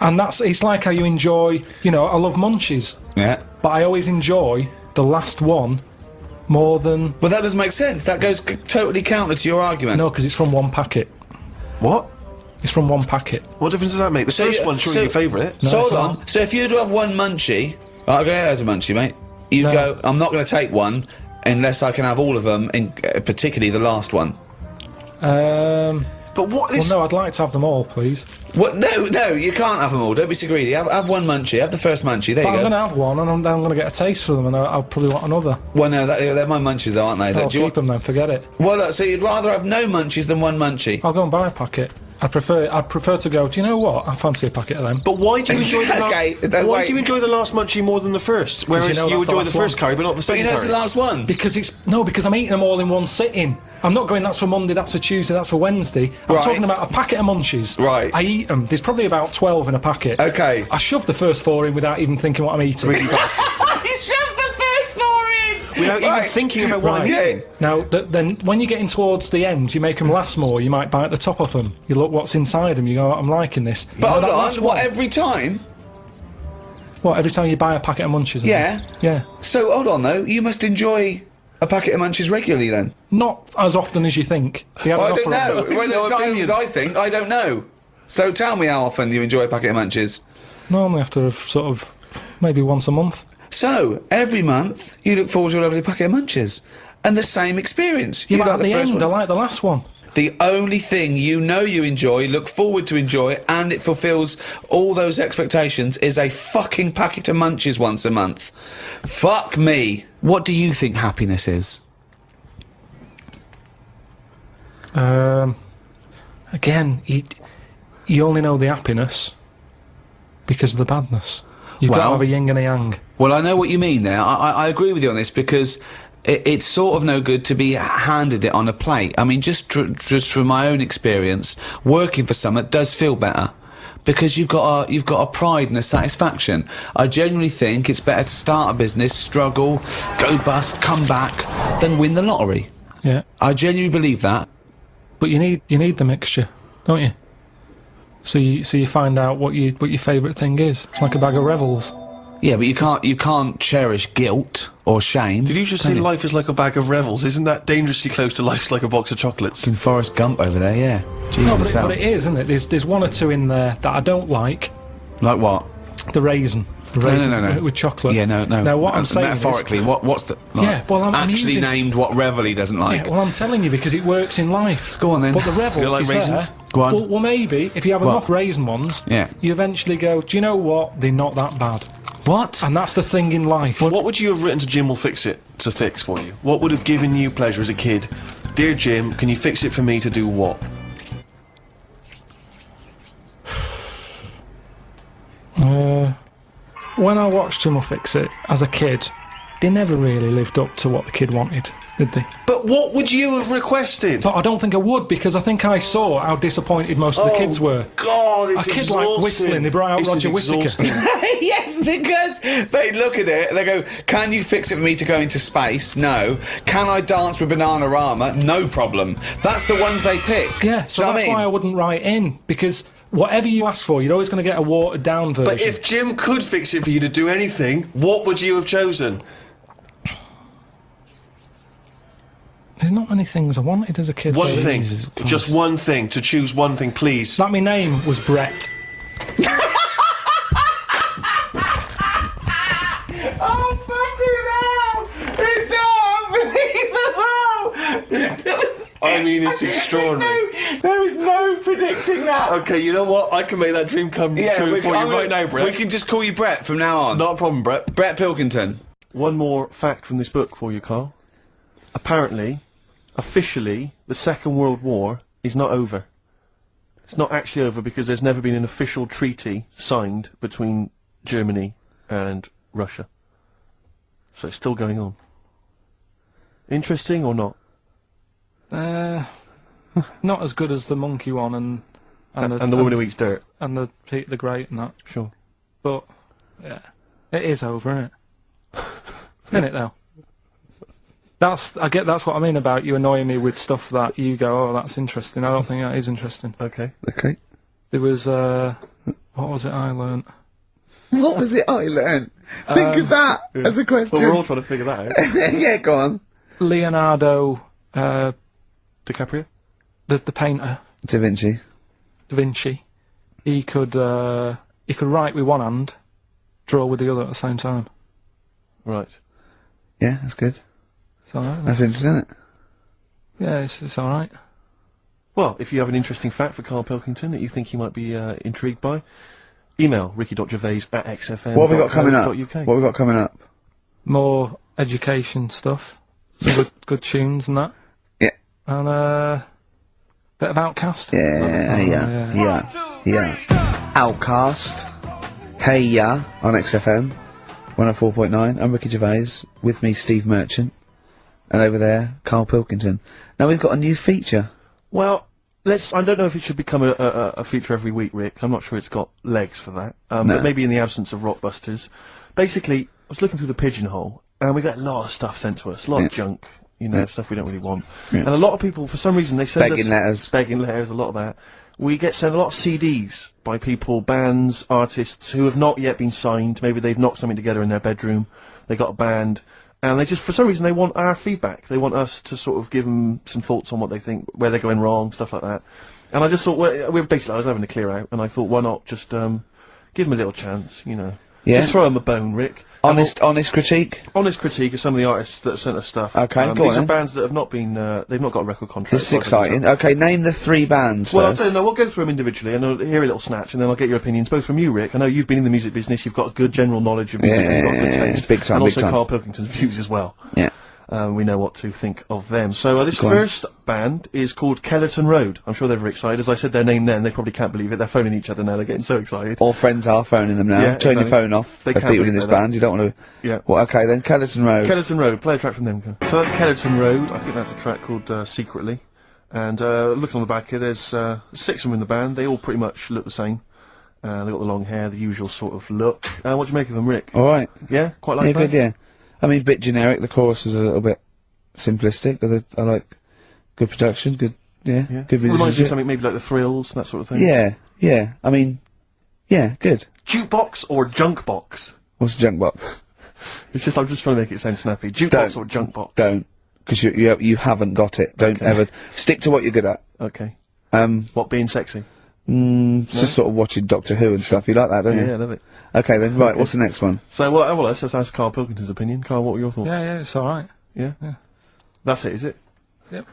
Speaker 3: And it's like how you enjoy, I love munchies,
Speaker 2: Yeah.
Speaker 3: but I always enjoy the last one more than,
Speaker 2: Well, that doesn't make sense. That goes totally counter to your argument.
Speaker 3: no, because it's from one packet.
Speaker 1: What?
Speaker 3: It's from one packet.
Speaker 1: What difference does that make? The first one's surely your favourite.
Speaker 3: No,
Speaker 2: So
Speaker 3: it's
Speaker 2: hold on.
Speaker 3: not.
Speaker 2: So if you were to have one munchie, right, okay, there's a munchie, mate. You'd
Speaker 3: No.
Speaker 2: go, I'm not going to take one unless I can have all of them, particularly the last one.
Speaker 1: But what
Speaker 3: Well,
Speaker 1: is?
Speaker 3: no, I'd like to have them all, please.
Speaker 2: What? No, you can't have them all. Don't be so greedy. Have one munchie. Have the first munchie. There
Speaker 3: But I'm
Speaker 2: you
Speaker 3: going
Speaker 2: go.
Speaker 3: to have one, and I'm going to get a taste for them, and I'll probably want another.
Speaker 2: Well, no, they're my munchies, though, aren't they?
Speaker 3: I'll
Speaker 2: Do you
Speaker 3: keep them then, forget it.
Speaker 2: Well, look, so you'd rather have no munchies than one munchie.
Speaker 3: I'll go and buy a packet. I'd prefer to go, do you know what? I fancy a packet of them.
Speaker 1: But why do you enjoy the
Speaker 2: Okay, then
Speaker 1: Why
Speaker 2: wait.
Speaker 1: do you enjoy the last munchie more than the first? Whereas
Speaker 3: you know
Speaker 1: you
Speaker 3: that's the
Speaker 1: enjoy the
Speaker 3: last
Speaker 1: first
Speaker 3: one.
Speaker 1: curry, but not the
Speaker 2: But
Speaker 1: second
Speaker 2: you know it's
Speaker 1: curry.
Speaker 2: the last one.
Speaker 3: Because I'm eating them all in one sitting. I'm not going, that's for Monday, that's for Tuesday, that's for Wednesday. I'm
Speaker 2: Right.
Speaker 3: talking about a packet of munchies.
Speaker 2: Right.
Speaker 3: I eat them. There's probably about 12 in a packet.
Speaker 2: Okay.
Speaker 3: I shove the first 4 in without even thinking what I'm eating.
Speaker 2: You shoved the first 4 in!
Speaker 1: Without even thinking about what I'm
Speaker 3: Right.
Speaker 1: eating.
Speaker 3: Now, then when you're getting towards the end, you make them last more. You might bite the top off them. You look what's inside them. You go, I'm liking this.
Speaker 2: But
Speaker 3: You know,
Speaker 2: hold
Speaker 3: that
Speaker 2: on,
Speaker 3: last
Speaker 2: what,
Speaker 3: one-
Speaker 2: every time?
Speaker 3: What, every time you buy a packet of munchies?
Speaker 2: Yeah.
Speaker 3: Yeah.
Speaker 2: So, hold on, though. You must enjoy a packet of munchies regularly, then?
Speaker 3: Not as often as you think. They have
Speaker 2: Well, I
Speaker 3: an
Speaker 2: don't
Speaker 3: offer
Speaker 2: know.
Speaker 3: of them.
Speaker 2: Well,
Speaker 1: No
Speaker 2: it's not
Speaker 1: opinion.
Speaker 2: as I think. I don't know. So tell me how often you enjoy a packet of munchies.
Speaker 3: Normally after sort of maybe once a month.
Speaker 2: So, every month, you look forward to a lovely packet of munchies. And the same experience.
Speaker 3: Yeah,
Speaker 2: You
Speaker 3: but
Speaker 2: like
Speaker 3: at the
Speaker 2: first
Speaker 3: end, I
Speaker 2: one.
Speaker 3: like the last one.
Speaker 2: The only thing you know you enjoy, look forward to enjoy, and it fulfills all those expectations is a fucking packet of munchies once a month. Fuck me. What do you think happiness is?
Speaker 3: Again, you only know the happiness because of the badness. You've got to
Speaker 2: Well-
Speaker 3: have a yin and a yang.
Speaker 2: Well, I know what you mean there. I agree with you on this because it's sort of no good to be handed it on a plate. I mean, just from my own experience, working for someone does feel better because you've got a pride and a satisfaction. I genuinely think it's better to start a business, struggle, go bust, come back, than win the lottery.
Speaker 3: Yeah.
Speaker 2: I genuinely believe that.
Speaker 3: But you need the mixture, don't you? So you find out what your favourite thing is. It's like a bag of Revels.
Speaker 2: Yeah, but you can't cherish guilt or shame.
Speaker 1: Did you just say life is like a bag of Revels? Isn't that dangerously close to life's like a box of chocolates?
Speaker 2: In Forrest Gump over there, yeah.
Speaker 3: No,
Speaker 2: Jesus,
Speaker 3: but it is, isn't it? There's one or two in there that I don't like.
Speaker 2: like what?
Speaker 3: The raisin. The raisin
Speaker 2: No.
Speaker 3: with chocolate.
Speaker 2: Yeah, no.
Speaker 3: Now, what I'm saying
Speaker 2: metaphorically,
Speaker 3: is,
Speaker 2: what's the like,
Speaker 3: Yeah, well, I'm
Speaker 2: actually
Speaker 3: using-
Speaker 2: named what Revel he doesn't like?
Speaker 3: yeah, well, I'm telling you because it works in life.
Speaker 2: Go on then.
Speaker 3: But the Revel
Speaker 1: You like
Speaker 3: is
Speaker 1: raisins?
Speaker 3: there.
Speaker 2: Go on.
Speaker 3: Well, maybe if you have
Speaker 2: What?
Speaker 3: enough raisin ones,
Speaker 2: Yeah.
Speaker 3: you eventually go, do you know what? They're not that bad.
Speaker 2: What?
Speaker 3: And that's the thing in life.
Speaker 1: What would you have written to Jim will fix it to fix for you? What would have given you pleasure as a kid? Dear Jim, can you fix it for me to do what?
Speaker 3: When I watched Jim will Fix It as a kid, they never really lived up to what the kid wanted, did they?
Speaker 1: But what would you have requested?
Speaker 3: But I don't think I would because I think I saw how disappointed most of the kids were.
Speaker 1: God, it's
Speaker 3: A kid like whistling, they brought out
Speaker 1: This is
Speaker 3: Roger Whittaker.
Speaker 1: exhausting.
Speaker 2: Yes, because they look at it, they go, can you fix it for me to go into space? No. Can I dance with Bananarama? No problem. That's the ones they pick.
Speaker 3: Yeah, so
Speaker 2: Do you know
Speaker 3: that's
Speaker 2: what I
Speaker 3: why I
Speaker 2: mean?
Speaker 3: wouldn't write in because whatever you ask for, you're always going to get a watered down version.
Speaker 1: But if Jim could fix it for you to do anything, what would you have chosen?
Speaker 3: There's not many things I wanted as a kid.
Speaker 1: One
Speaker 3: really.
Speaker 1: thing.
Speaker 2: Jesus Christ.
Speaker 1: Just one thing. To choose one thing, please.
Speaker 3: That my name was Brett.
Speaker 2: Oh, fucking hell! It's not unbelievable!
Speaker 1: I mean, it's extraordinary.
Speaker 2: There is no predicting that.
Speaker 1: Okay, you know what? I can make that dream come true for you right now, Brett.
Speaker 2: We can just call you Brett from now on.
Speaker 1: Not a problem, Brett.
Speaker 2: Brett Pilkington.
Speaker 1: One more fact from this book for you, Carl. Apparently, officially, the Second World War is not over. It's not actually over because there's never been an official treaty signed between Germany and Russia. So it's still going on. Interesting or not?
Speaker 3: Not as good as the monkey one and
Speaker 1: And the woman who eats dirt.
Speaker 3: and the Pete the Great and that.
Speaker 1: Sure.
Speaker 3: But yeah, it is over, isn't it? Isn't it though? That's what I mean about you annoying me with stuff that you go, oh, that's interesting. I don't think that is interesting.
Speaker 1: Okay.
Speaker 2: Okay.
Speaker 3: There was what was it I learnt?
Speaker 2: What was it I learned? Think of that as a question.
Speaker 1: Well, we're all trying to figure that out.
Speaker 2: Yeah, go on.
Speaker 3: Leonardo,
Speaker 1: DiCaprio?
Speaker 3: the painter,
Speaker 2: Da Vinci.
Speaker 3: Da Vinci. He could write with one hand, draw with the other at the same time.
Speaker 1: Right.
Speaker 2: Yeah, that's good.
Speaker 3: It's alright.
Speaker 2: That's interesting, isn't it?
Speaker 3: Yeah, it's alright.
Speaker 1: Well, if you have an interesting fact for Carl Pilkington that you think he might be intrigued by, email ricky.gervais@xfm.co.uk.
Speaker 2: What have we got coming up? What have we got coming up?
Speaker 3: More education stuff, some good tunes and that.
Speaker 2: Yeah.
Speaker 3: And bit of Outcast.
Speaker 2: Yeah. Outcast. Hey Ya on XFM 104.9. I'm Ricky Gervais. With me, Steve Merchant. And over there, Carl Pilkington. Now we've got a new feature.
Speaker 1: Well, I don't know if it should become a feature every week, Rick. I'm not sure it's got legs for that.
Speaker 2: No.
Speaker 1: But maybe in the absence of Rockbusters. Basically, I was looking through the pigeonhole, and we got a lot of stuff sent to us. A lot of junk, stuff we don't really want.
Speaker 2: Yeah.
Speaker 1: And a lot of people, for some reason, they send us...
Speaker 2: Begging letters.
Speaker 1: Begging letters, a lot of that. We get sent a lot of CDs by people, bands, artists, who have not yet been signed. Maybe they've knocked something together in their bedroom. They got a band. And they just, for some reason, they want our feedback. They want us to sort of give them some thoughts on what they think, where they're going wrong, stuff like that. And I just thought, I was having a clear out, and I thought, why not just, give them a little chance,
Speaker 2: Yeah.
Speaker 1: Just throw them a bone, Rick.
Speaker 2: Honest critique.
Speaker 1: Honest critique of some of the artists that sent us stuff.
Speaker 2: Okay, go on
Speaker 1: these are
Speaker 2: then.
Speaker 1: bands that have not been, they've not got a record contract.
Speaker 2: This is
Speaker 1: so I can
Speaker 2: exciting.
Speaker 1: tell.
Speaker 2: Okay, name the 3 bands
Speaker 1: Well,
Speaker 2: first.
Speaker 1: I don't know, we'll go through them individually, and I'll hear a little snatch, and then I'll get your opinions, both from you, Rick. I know you've been in the music business, you've got a good general knowledge of music, you've got good taste.
Speaker 2: big time,
Speaker 1: and
Speaker 2: big
Speaker 1: also
Speaker 2: time.
Speaker 1: Carl Pilkington's views as well.
Speaker 2: Yeah.
Speaker 1: we know what to think of them. So this first band is called Kellerton Road. I'm sure they're very excited. As I said their name then, they probably can't believe it. They're phoning each other now. They're getting so excited.
Speaker 2: All friends are phoning them now.
Speaker 1: Yeah,
Speaker 2: Turn your phone off.
Speaker 1: They
Speaker 2: The
Speaker 1: can't
Speaker 2: people in
Speaker 1: believe
Speaker 2: this
Speaker 1: that.
Speaker 2: band. You don't want to.
Speaker 1: Yeah.
Speaker 2: Well, okay then. Kellerton Road.
Speaker 1: Kellerton Road. Play a track from them. So that's Kellerton Road. I think that's a track called Secretly. And looking on the back here, there's 6 of them in the band. They all pretty much look the same. They've got the long hair, the usual sort of look. What do you make of them, Rick?
Speaker 2: All right.
Speaker 1: Yeah, quite like
Speaker 2: Yeah,
Speaker 1: that.
Speaker 2: good. Yeah. I mean, bit generic. The chorus was a little bit simplistic. But I like good production. Good. Yeah. Good
Speaker 1: Reminds me of
Speaker 2: musicianship.
Speaker 1: something maybe like the Thrills, that sort of thing.
Speaker 2: Yeah. Yeah. I mean, yeah. Good.
Speaker 1: Jukebox or junk box?
Speaker 2: What's a junk box?
Speaker 1: It's just I'm just trying to make it sound snappy. Jukebox or junk box?
Speaker 2: Don't. Because you haven't got it. Don't ever stick to what you're good at.
Speaker 1: Okay.
Speaker 2: What
Speaker 1: being sexy?
Speaker 2: Just sort of watching Doctor Who and stuff. You like that, don't you?
Speaker 1: Yeah, I love it.
Speaker 2: Okay then. Right. What's the next one?
Speaker 1: So well, let's just ask Karl Pilkington's opinion. Karl, what were your thoughts?
Speaker 3: Yeah, it's alright.
Speaker 1: Yeah.
Speaker 3: Yeah.
Speaker 1: That's it, is it?
Speaker 3: Yep.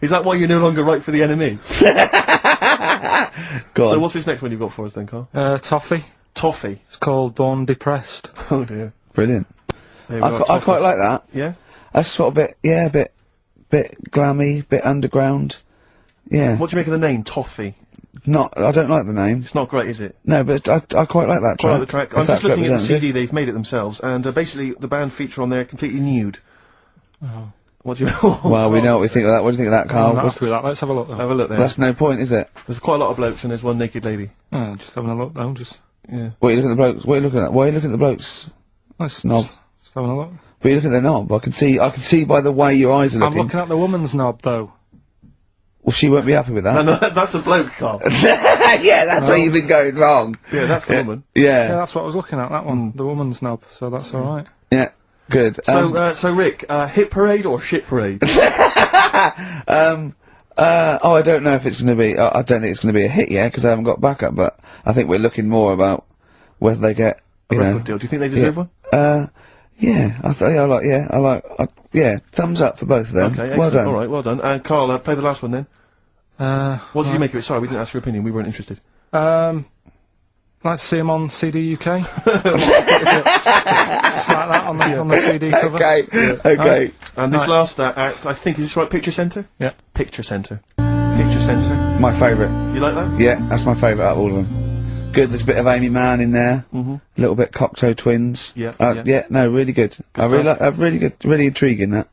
Speaker 1: Is that why you're no longer right for the enemy?
Speaker 2: Go on.
Speaker 1: So what's this next one you've got for us then, Karl?
Speaker 3: Toffee.
Speaker 1: Toffee.
Speaker 3: It's called Born Depressed.
Speaker 1: Oh dear.
Speaker 2: Brilliant.
Speaker 1: There we go,
Speaker 2: I quite like that.
Speaker 1: Yeah.
Speaker 2: That's sort of a bit glammy, bit underground. Yeah.
Speaker 1: What do you make of the name Toffee?
Speaker 2: I don't like the name.
Speaker 1: It's not great, is it?
Speaker 2: No, but I quite like that track.
Speaker 1: Quite like the track.
Speaker 2: If
Speaker 1: I'm just
Speaker 2: that's
Speaker 1: looking at the
Speaker 2: representative.
Speaker 1: CD. They've made it themselves, and basically the band feature on there completely nude.
Speaker 3: Oh.
Speaker 1: What do you?
Speaker 2: Well, we know what we think of that. What do you think of that, Carl?
Speaker 3: Not happy with that. Let's have a look though.
Speaker 1: Have a look there.
Speaker 2: That's no point, is it?
Speaker 1: There's quite a lot of blokes, and there's one naked lady.
Speaker 3: Just having a look though. Just.
Speaker 1: Yeah.
Speaker 2: What are you looking at the blokes? What are you looking at? Why are you looking at the blokes?
Speaker 3: Let's
Speaker 2: Knob.
Speaker 3: Just having a look.
Speaker 2: But you look at their knob. I can see by the way your eyes are
Speaker 3: I'm
Speaker 2: looking.
Speaker 3: looking at the woman's knob though.
Speaker 2: Well, she won't be happy with that.
Speaker 1: No, that's a bloke, Karl.
Speaker 2: Yeah, that's where you've been going wrong.
Speaker 1: Yeah, that's the woman.
Speaker 3: Yeah,
Speaker 2: Yeah,
Speaker 3: that's what I was looking at. That one, the woman's knob. So that's alright.
Speaker 2: yeah, good.
Speaker 1: So Rick, hit parade or shit parade?
Speaker 2: Oh, I don't know if it's going to be. I don't think it's going to be a hit yet because I haven't got backup. But I think we're looking more about whether they get
Speaker 1: A
Speaker 2: you know.
Speaker 1: record deal. Do you think they deserve one?
Speaker 2: Yeah, yeah. Thumbs up for both of them.
Speaker 1: Okay,
Speaker 2: well
Speaker 1: excellent.
Speaker 2: done.
Speaker 1: All right, well done. And Karl, play the last one then. What did you
Speaker 3: right.
Speaker 1: make of it? Sorry, we didn't ask your opinion. We weren't interested.
Speaker 3: Like to see him on CD UK. Just like that on the CD cover.
Speaker 2: Okay.
Speaker 1: And this
Speaker 3: Right.
Speaker 1: last act, I think, is this right? Picture Centre?
Speaker 3: Yeah.
Speaker 1: Picture Centre. Picture Centre.
Speaker 2: My favourite.
Speaker 1: You like that?
Speaker 2: Yeah, that's my favourite out of all of them. Good. There's a bit of Amy Mann in there.
Speaker 1: Mm-hmm.
Speaker 2: A little bit Cocteau Twins.
Speaker 1: Yeah,
Speaker 2: Yeah.
Speaker 1: yeah.
Speaker 2: No, really good. I really
Speaker 1: stuff.
Speaker 2: like. Really good. Really intriguing that.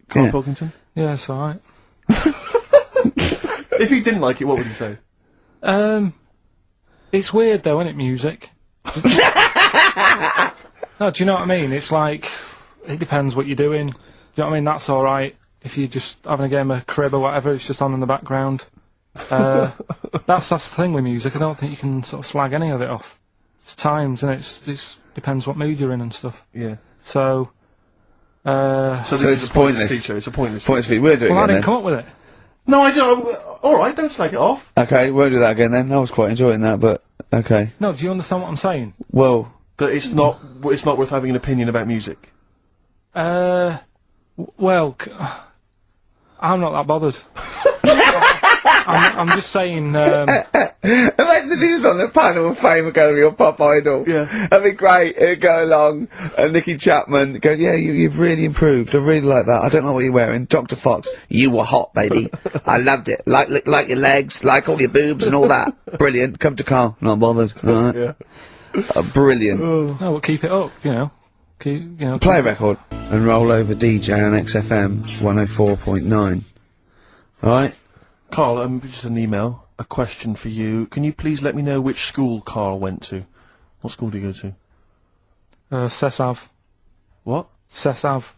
Speaker 1: Karl
Speaker 2: Yeah.
Speaker 1: Pilkington?
Speaker 3: Yeah, it's alright.
Speaker 1: If you didn't like it, what would you say?
Speaker 3: It's weird though, isn't it, music? No, do you know what I mean? It's like, it depends what you're doing. Do you know what I mean? That's alright. If you're just having a game of crib or whatever, it's just on in the background. That's the thing with music. I don't think you can sort of slag any of it off. It's times, and it's depends what mood you're in and stuff.
Speaker 1: Yeah.
Speaker 3: So,
Speaker 1: So this
Speaker 2: So
Speaker 1: is
Speaker 2: it's
Speaker 1: a pointless
Speaker 2: pointless.
Speaker 1: feature. It's a pointless
Speaker 2: Points
Speaker 1: feature.
Speaker 2: for you. We're doing
Speaker 3: well, I
Speaker 2: it
Speaker 3: didn't
Speaker 2: then.
Speaker 3: come up with it.
Speaker 1: No, I don't. Alright, don't slag it off.
Speaker 2: Okay, won't do that again then. I was quite enjoying that, but okay.
Speaker 3: No, do you understand what I'm saying?
Speaker 2: Well,
Speaker 1: That it's not worth having an opinion about music.
Speaker 3: Well, I'm not that bothered. I'm just saying,
Speaker 2: imagine if he was on the panel of fame and going to be your pop idol.
Speaker 1: Yeah.
Speaker 2: That'd be great. It'd go along, and Nicky Chapman go, yeah, you've really improved. I really like that. I don't know what you're wearing. Dr. Fox, you were hot, baby. I loved it. Like your legs, like all your boobs and all that. Brilliant. Come to Carl. Not bothered. All right.
Speaker 1: Yeah.
Speaker 2: Brilliant.
Speaker 3: no, we'll keep it up, you know.
Speaker 2: Play a record and roll over DJ on XFM 104.9. Alright?
Speaker 1: Karl, just an email. A question for you. Can you please let me know which school Karl went to? What school did he go to?
Speaker 3: Cessav.
Speaker 1: What?
Speaker 3: Cessav.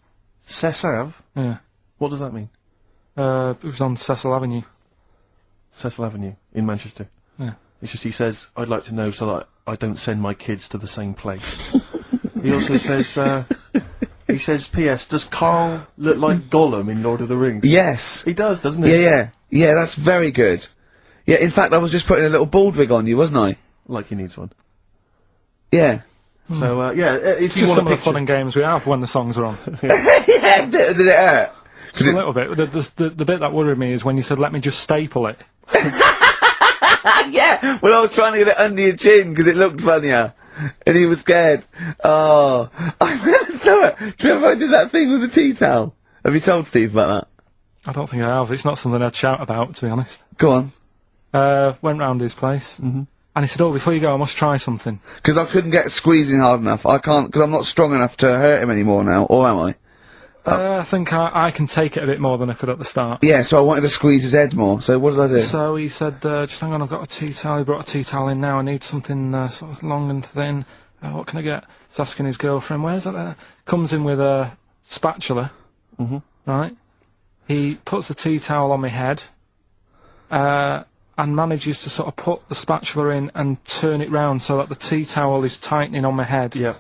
Speaker 1: Cessav?
Speaker 3: Yeah.
Speaker 1: What does that mean?
Speaker 3: It was on Cecil Avenue.
Speaker 1: Cecil Avenue in Manchester.
Speaker 3: Yeah.
Speaker 1: It's just he says, I'd like to know so that I don't send my kids to the same place. He also says, he says, P.S. Does Karl look like Gollum in Lord of the Rings?
Speaker 2: Yes.
Speaker 1: He does, doesn't he?
Speaker 2: Yeah, that's very good. Yeah, in fact, I was just putting a little bald wig on you, wasn't I?
Speaker 1: Like he needs one.
Speaker 2: Yeah.
Speaker 1: So, if you
Speaker 3: Just
Speaker 1: want
Speaker 3: some
Speaker 1: a
Speaker 3: of the fun
Speaker 1: picture...
Speaker 3: and games we have when the songs are on.
Speaker 2: Yeah, did it hurt?
Speaker 3: Just a little bit. The bit that worried me is when you said, let me just staple it.
Speaker 2: Yeah, well, I was trying to get it under your chin because it looked funnier. And he was scared. Oh, I remember. Do you remember I did that thing with the tea towel? Have you told Steve about
Speaker 3: I don't think I have. It's not something I'd shout about, to be honest.
Speaker 2: that? Go on.
Speaker 3: Went round his place, and he said, "Oh, before you go, I must try something."
Speaker 2: Because I couldn't get squeezing hard enough. I can't, because I'm not strong enough to hurt him anymore now, or am I?
Speaker 3: I think I can take it a bit more than I could at the start.
Speaker 2: Yeah, so I wanted to squeeze his head more, so what did I do?
Speaker 3: So he said, just hang on, I've got a tea towel. He brought a tea towel in now. I need something sort of long and thin. What can I get? He's asking his girlfriend, where's that? Comes in with a spatula, right? He puts the tea towel on my head, and manages to sort of put the spatula in and turn it round so that the tea towel is tightening on my head.
Speaker 1: Yeah.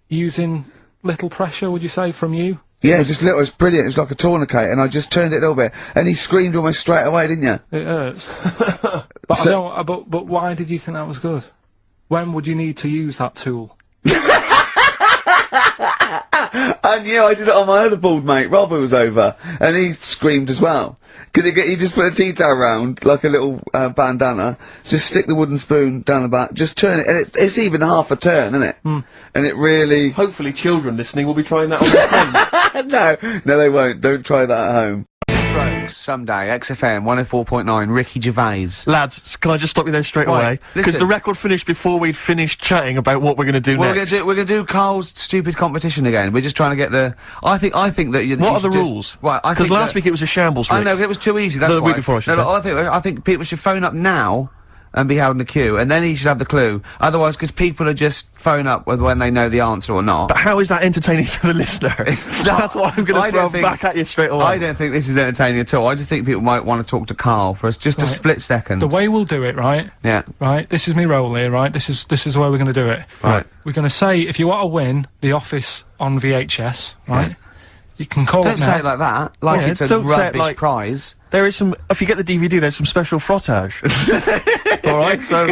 Speaker 3: Using little pressure, would you say, from you?
Speaker 2: Yeah, just little, it's brilliant, it was like a tourniquet, and I just turned it a little bit, and he screamed almost straight away, didn't you?
Speaker 3: It hurts. But
Speaker 2: So-
Speaker 3: I don't, but why did you think that was good? When would you need to use that tool?
Speaker 2: I knew I did it on my other bald mate, Rob, who was over, and he screamed as well. Cause he just put a tea towel round, like a little, bandana, just stick the wooden spoon down the back, just turn it, and it's even half a turn, isn't it? And it really...
Speaker 1: Hopefully children listening will be trying that on their phones.
Speaker 2: No, they won't, don't try that at home.
Speaker 4: Strokes, someday, XFM 104.9, Ricky Gervais.
Speaker 1: Lads, can I just stop you there straight away? Because
Speaker 2: listen.
Speaker 1: the record finished before we'd finished chatting about what we're going to do
Speaker 4: Well,
Speaker 1: next.
Speaker 4: we're gonna do Carl's stupid competition again. We're just trying to get the... I think that you...
Speaker 1: What
Speaker 4: you
Speaker 1: are the
Speaker 4: should just-
Speaker 1: rules?
Speaker 4: Right, I
Speaker 1: Because
Speaker 4: think
Speaker 1: last
Speaker 4: that-
Speaker 1: week it was a shambles,
Speaker 4: I
Speaker 1: Rick.
Speaker 4: know, it was too easy, that's
Speaker 1: The
Speaker 4: why.
Speaker 1: week before, I should
Speaker 4: no,
Speaker 1: say.
Speaker 4: but I think people should phone up now and be held in the queue, and then he should have the clue. Otherwise, because people are just phone up whether when they know the answer or not.
Speaker 1: But how is that entertaining to the listener? That's what I'm going
Speaker 4: I
Speaker 1: to throw
Speaker 4: don't think-
Speaker 1: back at you straight away.
Speaker 4: I don't think this is entertaining at all. I just think people might want to talk to Carl for us just a
Speaker 3: Right.
Speaker 4: split second.
Speaker 3: The way we'll do it, right?
Speaker 4: Yeah.
Speaker 3: Right. This is me role here, right? This is the way we're going to do it.
Speaker 4: Right.
Speaker 3: We're going to say if you want to win The Office on VHS, right? You can call
Speaker 4: Don't
Speaker 3: it now.
Speaker 4: say it like that, like
Speaker 1: Yeah,
Speaker 4: it's a
Speaker 1: don't say it
Speaker 4: rubbish
Speaker 1: like-
Speaker 4: prize.
Speaker 1: There is some, if you get the DVD, there's some special frottage. Alright, so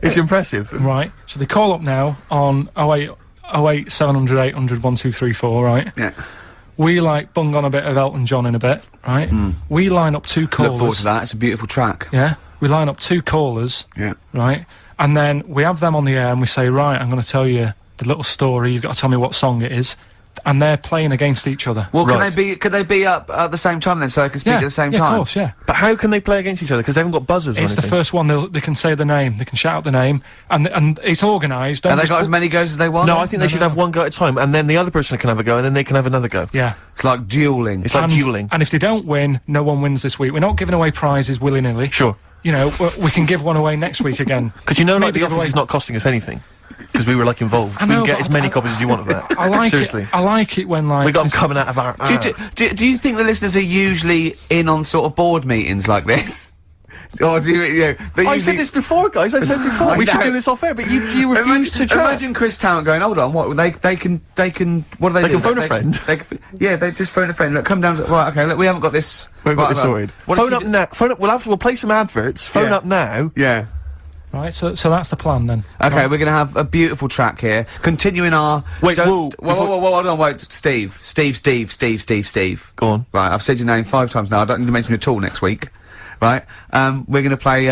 Speaker 1: it's impressive.
Speaker 3: Right. So they call up now on 08 700 800 1234, right?
Speaker 4: Yeah.
Speaker 3: We bung on a bit of Elton John in a bit, right? We line up two callers.
Speaker 4: Look forward to that. It's a beautiful track.
Speaker 3: Yeah. We line up two callers,
Speaker 4: Yeah.
Speaker 3: right? And then we have them on the air and we say, right, I'm going to tell you the little story. You've got to tell me what song it is. And they're playing against each other.
Speaker 4: Well,
Speaker 1: Right.
Speaker 4: could they be up at the same time then, so they can speak
Speaker 3: yeah,
Speaker 4: at the same
Speaker 3: yeah,
Speaker 4: time?
Speaker 3: of course, yeah.
Speaker 1: But how can they play against each other? Because they haven't got buzzers or
Speaker 3: It's the
Speaker 1: anything.
Speaker 3: first one they can say the name. They can shout out the name, and it's organised.
Speaker 4: And
Speaker 3: Don't
Speaker 4: they
Speaker 3: just
Speaker 4: got as
Speaker 3: put-
Speaker 4: many goes as they want?
Speaker 1: No, I think they should have one go at a time, and then the other person can have a go, and then they can have another go.
Speaker 3: Yeah.
Speaker 4: It's like dueling.
Speaker 1: It's like
Speaker 3: and,
Speaker 1: dueling.
Speaker 3: And if they don't win, no one wins this week. We're not giving away prizes willy-nilly.
Speaker 1: Sure.
Speaker 3: You know, we can give one away next week again.
Speaker 1: Because you know, like,
Speaker 3: Maybe
Speaker 1: The
Speaker 3: give
Speaker 1: Office
Speaker 3: away-
Speaker 1: is not costing us anything. Because we were, like, involved.
Speaker 3: I
Speaker 1: We
Speaker 3: know,
Speaker 1: can get
Speaker 3: but
Speaker 1: as many copies as you want of that.
Speaker 3: I like
Speaker 1: Seriously.
Speaker 3: it. I like it when, like...
Speaker 1: We got them coming out of our...
Speaker 4: Do you think the listeners are usually in on sort of board meetings like this? Or do you know... they
Speaker 1: I
Speaker 4: usually-
Speaker 1: said this before, guys. I said before.
Speaker 4: I
Speaker 1: we should
Speaker 4: know.
Speaker 1: do this off air, but you refused to chat.
Speaker 4: Imagine Chris Talent going, hold on, what, they can, what do they
Speaker 1: They
Speaker 4: do?
Speaker 1: can phone a friend.
Speaker 4: Yeah, they just phone a friend, look, come down to, right, okay, look, we haven't got this...
Speaker 1: We've got
Speaker 4: right,
Speaker 1: this
Speaker 4: right.
Speaker 1: sorted.
Speaker 4: What if
Speaker 1: Phone
Speaker 4: you
Speaker 1: up
Speaker 4: d-
Speaker 1: now. Phone up. We'll play some adverts. Phone
Speaker 4: Yeah.
Speaker 1: up now.
Speaker 4: Yeah.
Speaker 3: Right, so that's the plan, then.
Speaker 4: Okay, we're gonna have a beautiful track here, continuing our...
Speaker 1: Wait,
Speaker 4: don't-
Speaker 1: whoa,
Speaker 4: whoa, hold on, wait, Steve.
Speaker 1: Go on.
Speaker 4: Right, I've said your name 5 times now, I don't need to mention you at all next week. Right, we're gonna play,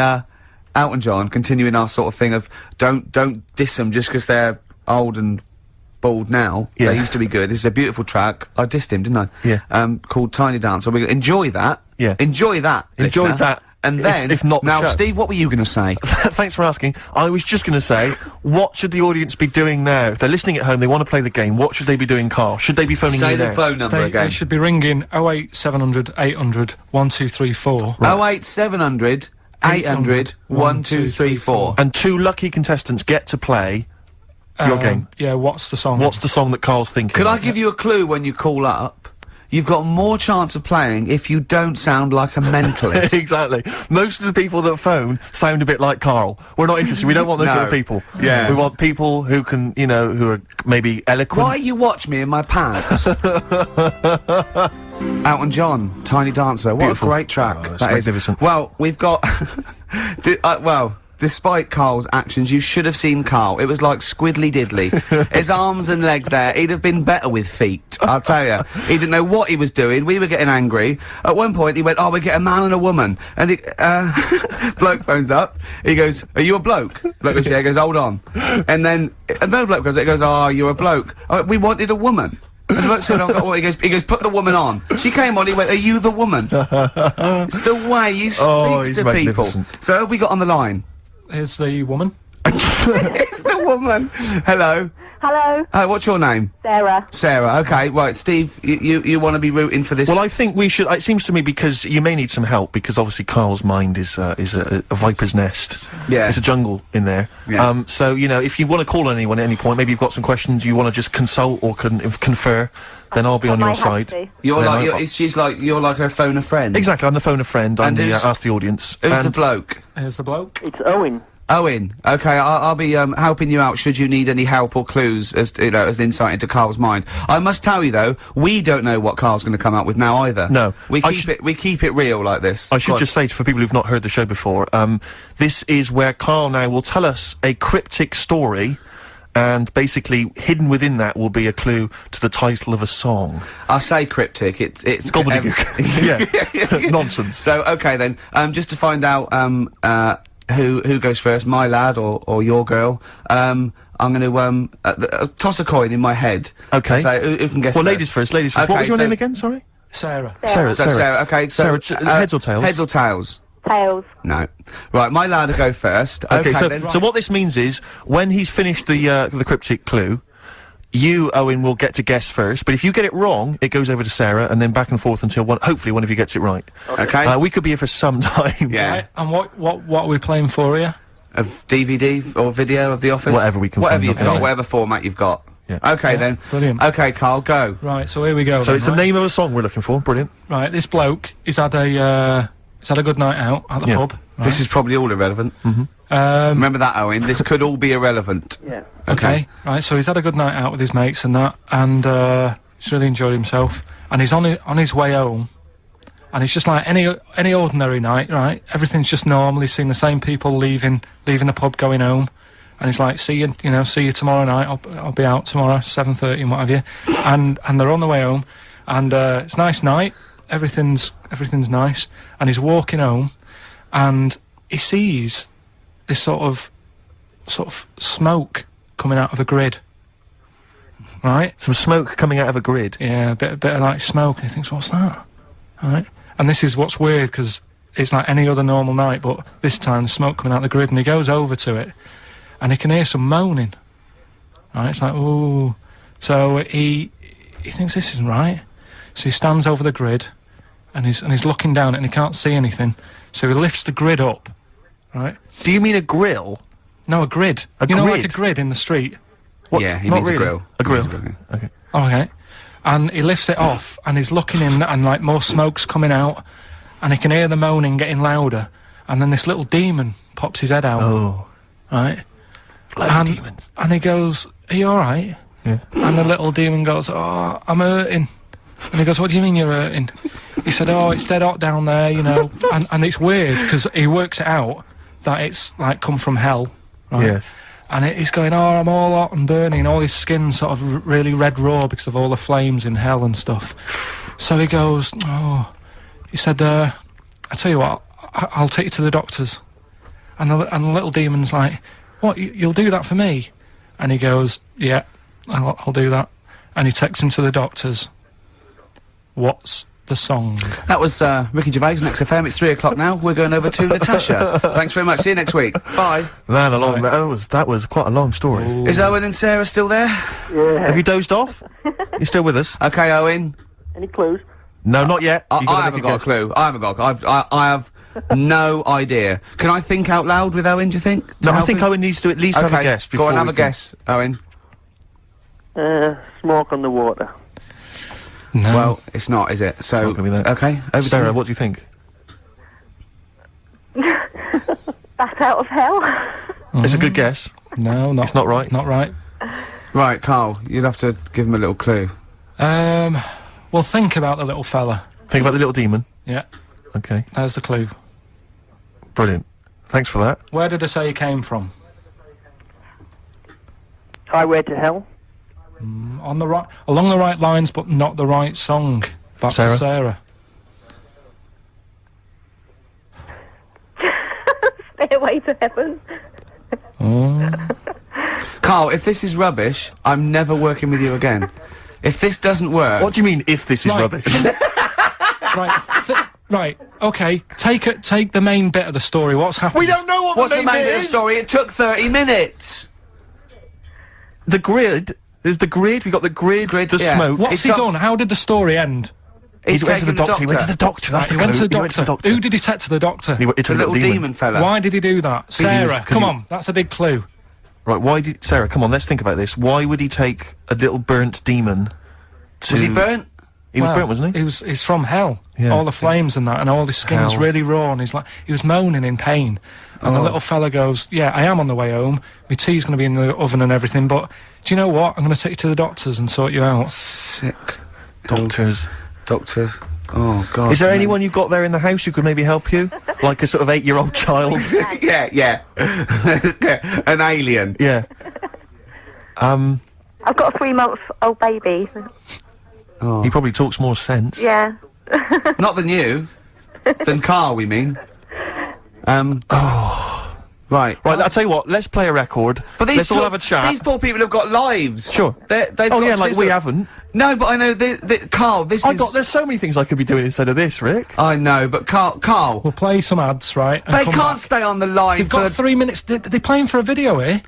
Speaker 4: Elton John, continuing our sort of thing of don't diss them just 'cause they're old and bald now.
Speaker 1: Yeah.
Speaker 4: They used to be good. This is a beautiful track. I dissed him, didn't I?
Speaker 1: Yeah.
Speaker 4: Called Tiny Dance. So we're gonna enjoy that.
Speaker 1: Yeah.
Speaker 4: Enjoy that.
Speaker 1: Enjoy
Speaker 4: listener.
Speaker 1: that,
Speaker 4: And
Speaker 1: if-
Speaker 4: then,
Speaker 1: if not the
Speaker 4: now,
Speaker 1: show.
Speaker 4: Steve, what were you gonna say?
Speaker 1: Thanks for asking. I was just going to say, what should the audience be doing now? If they're listening at home, they want to play the game, what should they be doing, Carl? Should they be phoning
Speaker 4: Say
Speaker 1: you
Speaker 4: the
Speaker 1: now?
Speaker 4: phone number
Speaker 3: They
Speaker 4: again.
Speaker 3: should be ringing 08 700 800 1234.
Speaker 4: 08700 800 1234.
Speaker 1: And 2 lucky contestants get to play your game.
Speaker 3: Yeah, what's the song?
Speaker 1: What's the song that Carl's thinking?
Speaker 4: Could I
Speaker 1: of?
Speaker 4: give you a clue when you call up? You've got more chance of playing if you don't sound like a mentalist.
Speaker 1: Exactly. Most of the people that phone sound a bit like Carl. We're not interested. We don't want those
Speaker 4: No.
Speaker 1: sort of people.
Speaker 4: Yeah.
Speaker 1: We want people who can, you know, who are maybe eloquent.
Speaker 4: Why you watch me in my pants? Elton John, Tiny Dancer. What
Speaker 1: Beautiful.
Speaker 4: a great track.
Speaker 1: Oh, it's
Speaker 4: that is.
Speaker 1: magnificent.
Speaker 4: Well, we've got... despite Carl's actions, you should have seen Carl. It was like squiddly diddly. His arms and legs there, he'd have been better with feet, I'll tell you. He didn't know what he was doing. We were getting angry. At one point, he went, oh, we get a man and a woman. And the bloke phones up. He goes, are you a bloke? Bloke goes, yeah. He goes, hold on. And then another bloke goes, oh, you're a bloke. Oh, we wanted a woman. And the bloke said, I've got what? He goes, put the woman on. She came on, he went, are you the woman? It's the way he speaks
Speaker 1: he's
Speaker 4: to people.
Speaker 1: magnificent.
Speaker 4: So who have we got on the line?
Speaker 3: Here's the woman.
Speaker 4: It's the woman. Hello.
Speaker 5: Hello,
Speaker 4: What's your name?
Speaker 5: Sarah.
Speaker 4: Sarah. Okay, right, Steve, you want to be rooting for this?
Speaker 1: Well, I think we should. It seems to me because you may need some help because obviously Carl's mind is a viper's nest.
Speaker 4: Yeah.
Speaker 1: It's a jungle in there.
Speaker 4: Yeah.
Speaker 1: So you know, if you want to call on anyone at any point, maybe you've got some questions you want to just consult or confer, then I'll be on your side.
Speaker 4: You're
Speaker 1: Then
Speaker 4: like,
Speaker 1: I-
Speaker 4: she's like, you're like her phone a friend.
Speaker 1: Exactly. I'm the phone a friend. I'm
Speaker 4: And
Speaker 1: the
Speaker 4: who's-
Speaker 1: ask the audience.
Speaker 4: Who's the
Speaker 1: And-
Speaker 4: bloke?
Speaker 3: Here's the bloke.
Speaker 5: It's Owen.
Speaker 4: Owen. Okay, I'll be helping you out should you need any help or clues as as insight into Carl's mind. I must tell you though, we don't know what Carl's going to come up with now either.
Speaker 1: No.
Speaker 4: we
Speaker 1: I
Speaker 4: keep it real like this.
Speaker 1: I should just say for people who've not heard the show before, this is where Carl now will tell us a cryptic story, and basically hidden within that will be a clue to the title of a song.
Speaker 4: I say cryptic. It's
Speaker 1: Gobbledygook. Yeah. Nonsense.
Speaker 4: So okay then, just to find out who goes first, my lad or your girl. I'm going to toss a coin in my head.
Speaker 1: Okay.
Speaker 4: So who can guess?
Speaker 1: Well,
Speaker 4: first?
Speaker 1: ladies first. Ladies first. What
Speaker 4: Okay,
Speaker 1: was your
Speaker 4: so-
Speaker 1: name again? Sorry.
Speaker 3: Sarah.
Speaker 1: Sarah.
Speaker 4: So Sarah. Okay. So
Speaker 1: Sarah, heads or tails?
Speaker 4: Heads or tails?
Speaker 5: Tails.
Speaker 4: No. Right, my lad will go first.
Speaker 1: Okay, so
Speaker 4: then.
Speaker 1: so what this means is when he's finished the cryptic clue, you, Owen, will get to guess first. But if you get it wrong, it goes over to Sarah, and then back and forth until hopefully one of you gets it right.
Speaker 4: Okay.
Speaker 1: We could be here for some time.
Speaker 4: Yeah.
Speaker 3: Right, and what are we playing for here?
Speaker 4: Of DVD or video of The Office?
Speaker 1: Whatever we can
Speaker 4: Whatever
Speaker 1: find,
Speaker 4: you've
Speaker 1: okay.
Speaker 4: got, whatever format you've got.
Speaker 1: Yeah.
Speaker 4: Okay
Speaker 3: Yeah,
Speaker 4: then.
Speaker 3: brilliant.
Speaker 4: Okay, Carl, go.
Speaker 3: Right, so here we go.
Speaker 1: So
Speaker 3: then,
Speaker 1: it's the
Speaker 3: right?
Speaker 1: name of a song we're looking for. Brilliant.
Speaker 3: Right, this bloke, he's had a good night out at the
Speaker 1: Yeah.
Speaker 3: pub. Right?
Speaker 4: This is probably all irrelevant. Remember that, Owen. This could all be irrelevant.
Speaker 5: Yeah.
Speaker 3: Okay. Right, so he's had a good night out with his mates and that, and he's really enjoyed himself. And he's on his way home, and it's just like any ordinary night, right? Everything's just normal. He's seeing the same people leaving the pub, going home, and he's like, see you tomorrow night. I'll be out tomorrow, 7:30 and what have you. And they're on the way home, and it's a nice night. Everything's nice, and he's walking home, and he sees this sort of smoke coming out of a grid. Right?
Speaker 1: Some smoke coming out of a grid.
Speaker 3: Yeah, a bit of like smoke, and he thinks, what's that? Right? And this is what's weird, because it's like any other normal night, but this time the smoke coming out the grid, and he goes over to it, and he can hear some moaning. Right? It's like, ooh. So he thinks this isn't right. So he stands over the grid, and he's looking down, and he can't see anything. So he lifts the grid up. Right?
Speaker 1: Do you mean a grill?
Speaker 3: No, a grid.
Speaker 1: A
Speaker 3: you know, like
Speaker 1: grid?
Speaker 3: a grid in the street.
Speaker 1: What?
Speaker 4: Yeah, he
Speaker 1: Not
Speaker 4: means
Speaker 1: really.
Speaker 4: a grill.
Speaker 1: A grill.
Speaker 4: He means a grill, yeah.
Speaker 1: Okay.
Speaker 3: Okay. And he lifts it off, and he's looking in, and like more smoke's coming out, and he can hear the moaning getting louder, and then this little demon pops his head out.
Speaker 1: Oh.
Speaker 3: Right?
Speaker 1: Bloody demons.
Speaker 3: And he goes, are you alright?
Speaker 1: Yeah.
Speaker 3: And the little demon goes, oh, I'm hurting. And he goes, what do you mean you're hurting? He said, oh, it's dead hot down there, you know. and it's weird, because he works it out that it's, like, come from hell. Right?
Speaker 1: Yes.
Speaker 3: And he's going, oh, I'm all hot and burning, all his skin's sort of really red raw because of all the flames in hell and stuff. So he goes, oh, he said, I tell you what, I'll take you to the doctors. And the little demon's like, what, you'll do that for me? And he goes, yeah, I'll do that. And he takes him to the doctors. What's the song?
Speaker 4: That was Ricky Gervais, Next FM. It's 3 o'clock now. We're going over to Natasha. Thanks very much. See you next week. Bye.
Speaker 1: Man, that was quite a long story.
Speaker 3: Ooh.
Speaker 4: Is Owen and Sarah still there?
Speaker 5: Yeah.
Speaker 1: Have you dozed off? You're still with us?
Speaker 4: Okay, Owen.
Speaker 5: Any clues?
Speaker 1: No, not yet.
Speaker 4: I
Speaker 1: You gotta
Speaker 4: haven't
Speaker 1: make
Speaker 4: got a
Speaker 1: guess.
Speaker 4: clue. I haven't got. I have no idea. Can I think out loud with Owen? Do you think?
Speaker 1: No,
Speaker 4: To
Speaker 1: I
Speaker 4: help
Speaker 1: think
Speaker 4: him?
Speaker 1: Owen needs to at least have a guess before
Speaker 4: Go on, have
Speaker 1: we
Speaker 4: a
Speaker 1: can-
Speaker 4: guess, Owen.
Speaker 5: Smoke on the water.
Speaker 3: No.
Speaker 4: Well, it's not, is it? So,
Speaker 1: not gonna be that.
Speaker 4: okay. Over to
Speaker 1: Sarah,
Speaker 4: you.
Speaker 1: what do you think?
Speaker 5: Bat out of hell.
Speaker 1: It's a good guess.
Speaker 3: no, not,
Speaker 1: It's not right.
Speaker 3: Not right.
Speaker 4: Right, Carl, you'd have to give him a little clue.
Speaker 3: Well, think about the little fella.
Speaker 1: Think about the little demon.
Speaker 3: Yeah,
Speaker 1: Okay,
Speaker 3: there's the clue.
Speaker 1: brilliant. Thanks for that.
Speaker 3: Where did I say he came from?
Speaker 5: Highway to hell.
Speaker 3: On the right, along the right lines, but not the right song. Back
Speaker 1: Sarah?
Speaker 3: to Sarah.
Speaker 5: Stairway to heaven.
Speaker 3: Oh.
Speaker 4: Carl, if this is rubbish, I'm never working with you again.
Speaker 2: If this doesn't work...
Speaker 1: What do you mean, if this is
Speaker 3: Right.
Speaker 1: rubbish?
Speaker 3: Right, okay, take the main bit of the story, what's happening?
Speaker 1: We don't know what
Speaker 2: What's
Speaker 1: the main bit
Speaker 2: of the
Speaker 1: is!
Speaker 2: story? It took 30 minutes!
Speaker 1: The grid, there's the grid, we got the grid, the
Speaker 2: yeah.
Speaker 1: smoke.
Speaker 3: What's
Speaker 2: It's
Speaker 3: he
Speaker 2: got-
Speaker 3: done? How did the story end?
Speaker 1: He
Speaker 2: He's
Speaker 1: went to the
Speaker 2: taken
Speaker 1: doctor, he went to the doctor, that's
Speaker 3: He
Speaker 1: the
Speaker 3: went to
Speaker 1: clue.
Speaker 3: the
Speaker 1: He went to the
Speaker 3: doctor.
Speaker 1: doctor.
Speaker 3: Who did he take to the doctor?
Speaker 1: He went to
Speaker 2: The little demon fella.
Speaker 3: Why did he do that? Sarah,
Speaker 1: 'cause
Speaker 3: come
Speaker 1: he-
Speaker 3: on, that's a big clue.
Speaker 1: Right, why did... Sarah, come on, let's think about this. Why would he take a little burnt demon to...
Speaker 2: Was he burnt?
Speaker 1: He was
Speaker 3: Well,
Speaker 1: burnt, wasn't he?
Speaker 3: He's from hell.
Speaker 1: Yeah.
Speaker 3: All the flames and that, and all his skin's
Speaker 1: Hell.
Speaker 3: really raw, and he was moaning in pain. And the little fella goes, yeah, I am on the way home. My tea's going to be in the oven and everything, but do you know what? I'm going to take you to the doctors and sort you out.
Speaker 2: Sick.
Speaker 1: Doctors.
Speaker 2: Doctors. Oh, God.
Speaker 1: Is there
Speaker 2: man.
Speaker 1: anyone you got there in the house who could maybe help you? Like a sort of 8-year-old child?
Speaker 2: yeah. An alien.
Speaker 1: Yeah.
Speaker 5: I've got a 3-month-old baby.
Speaker 1: He probably talks more sense.
Speaker 5: Yeah.
Speaker 2: Not than you. Than Carl, we mean. Right.
Speaker 1: Right, I'll tell you what, let's play a record.
Speaker 2: But these
Speaker 1: let's all
Speaker 2: poor-
Speaker 1: have a chat.
Speaker 2: These poor people have got lives.
Speaker 1: Sure.
Speaker 2: They've
Speaker 1: Oh
Speaker 2: got
Speaker 1: yeah,
Speaker 2: to
Speaker 1: like
Speaker 2: do
Speaker 1: we
Speaker 2: so-
Speaker 1: haven't.
Speaker 2: No, but I know Carl, this is...
Speaker 1: There's so many things I could be doing instead of this, Rick.
Speaker 2: I know, but Carl,
Speaker 3: We'll play some ads, right? and
Speaker 2: they
Speaker 3: come
Speaker 2: can't
Speaker 3: back.
Speaker 2: stay on the line
Speaker 3: They've
Speaker 2: for...
Speaker 3: got 3 minutes. They're playing for a video here.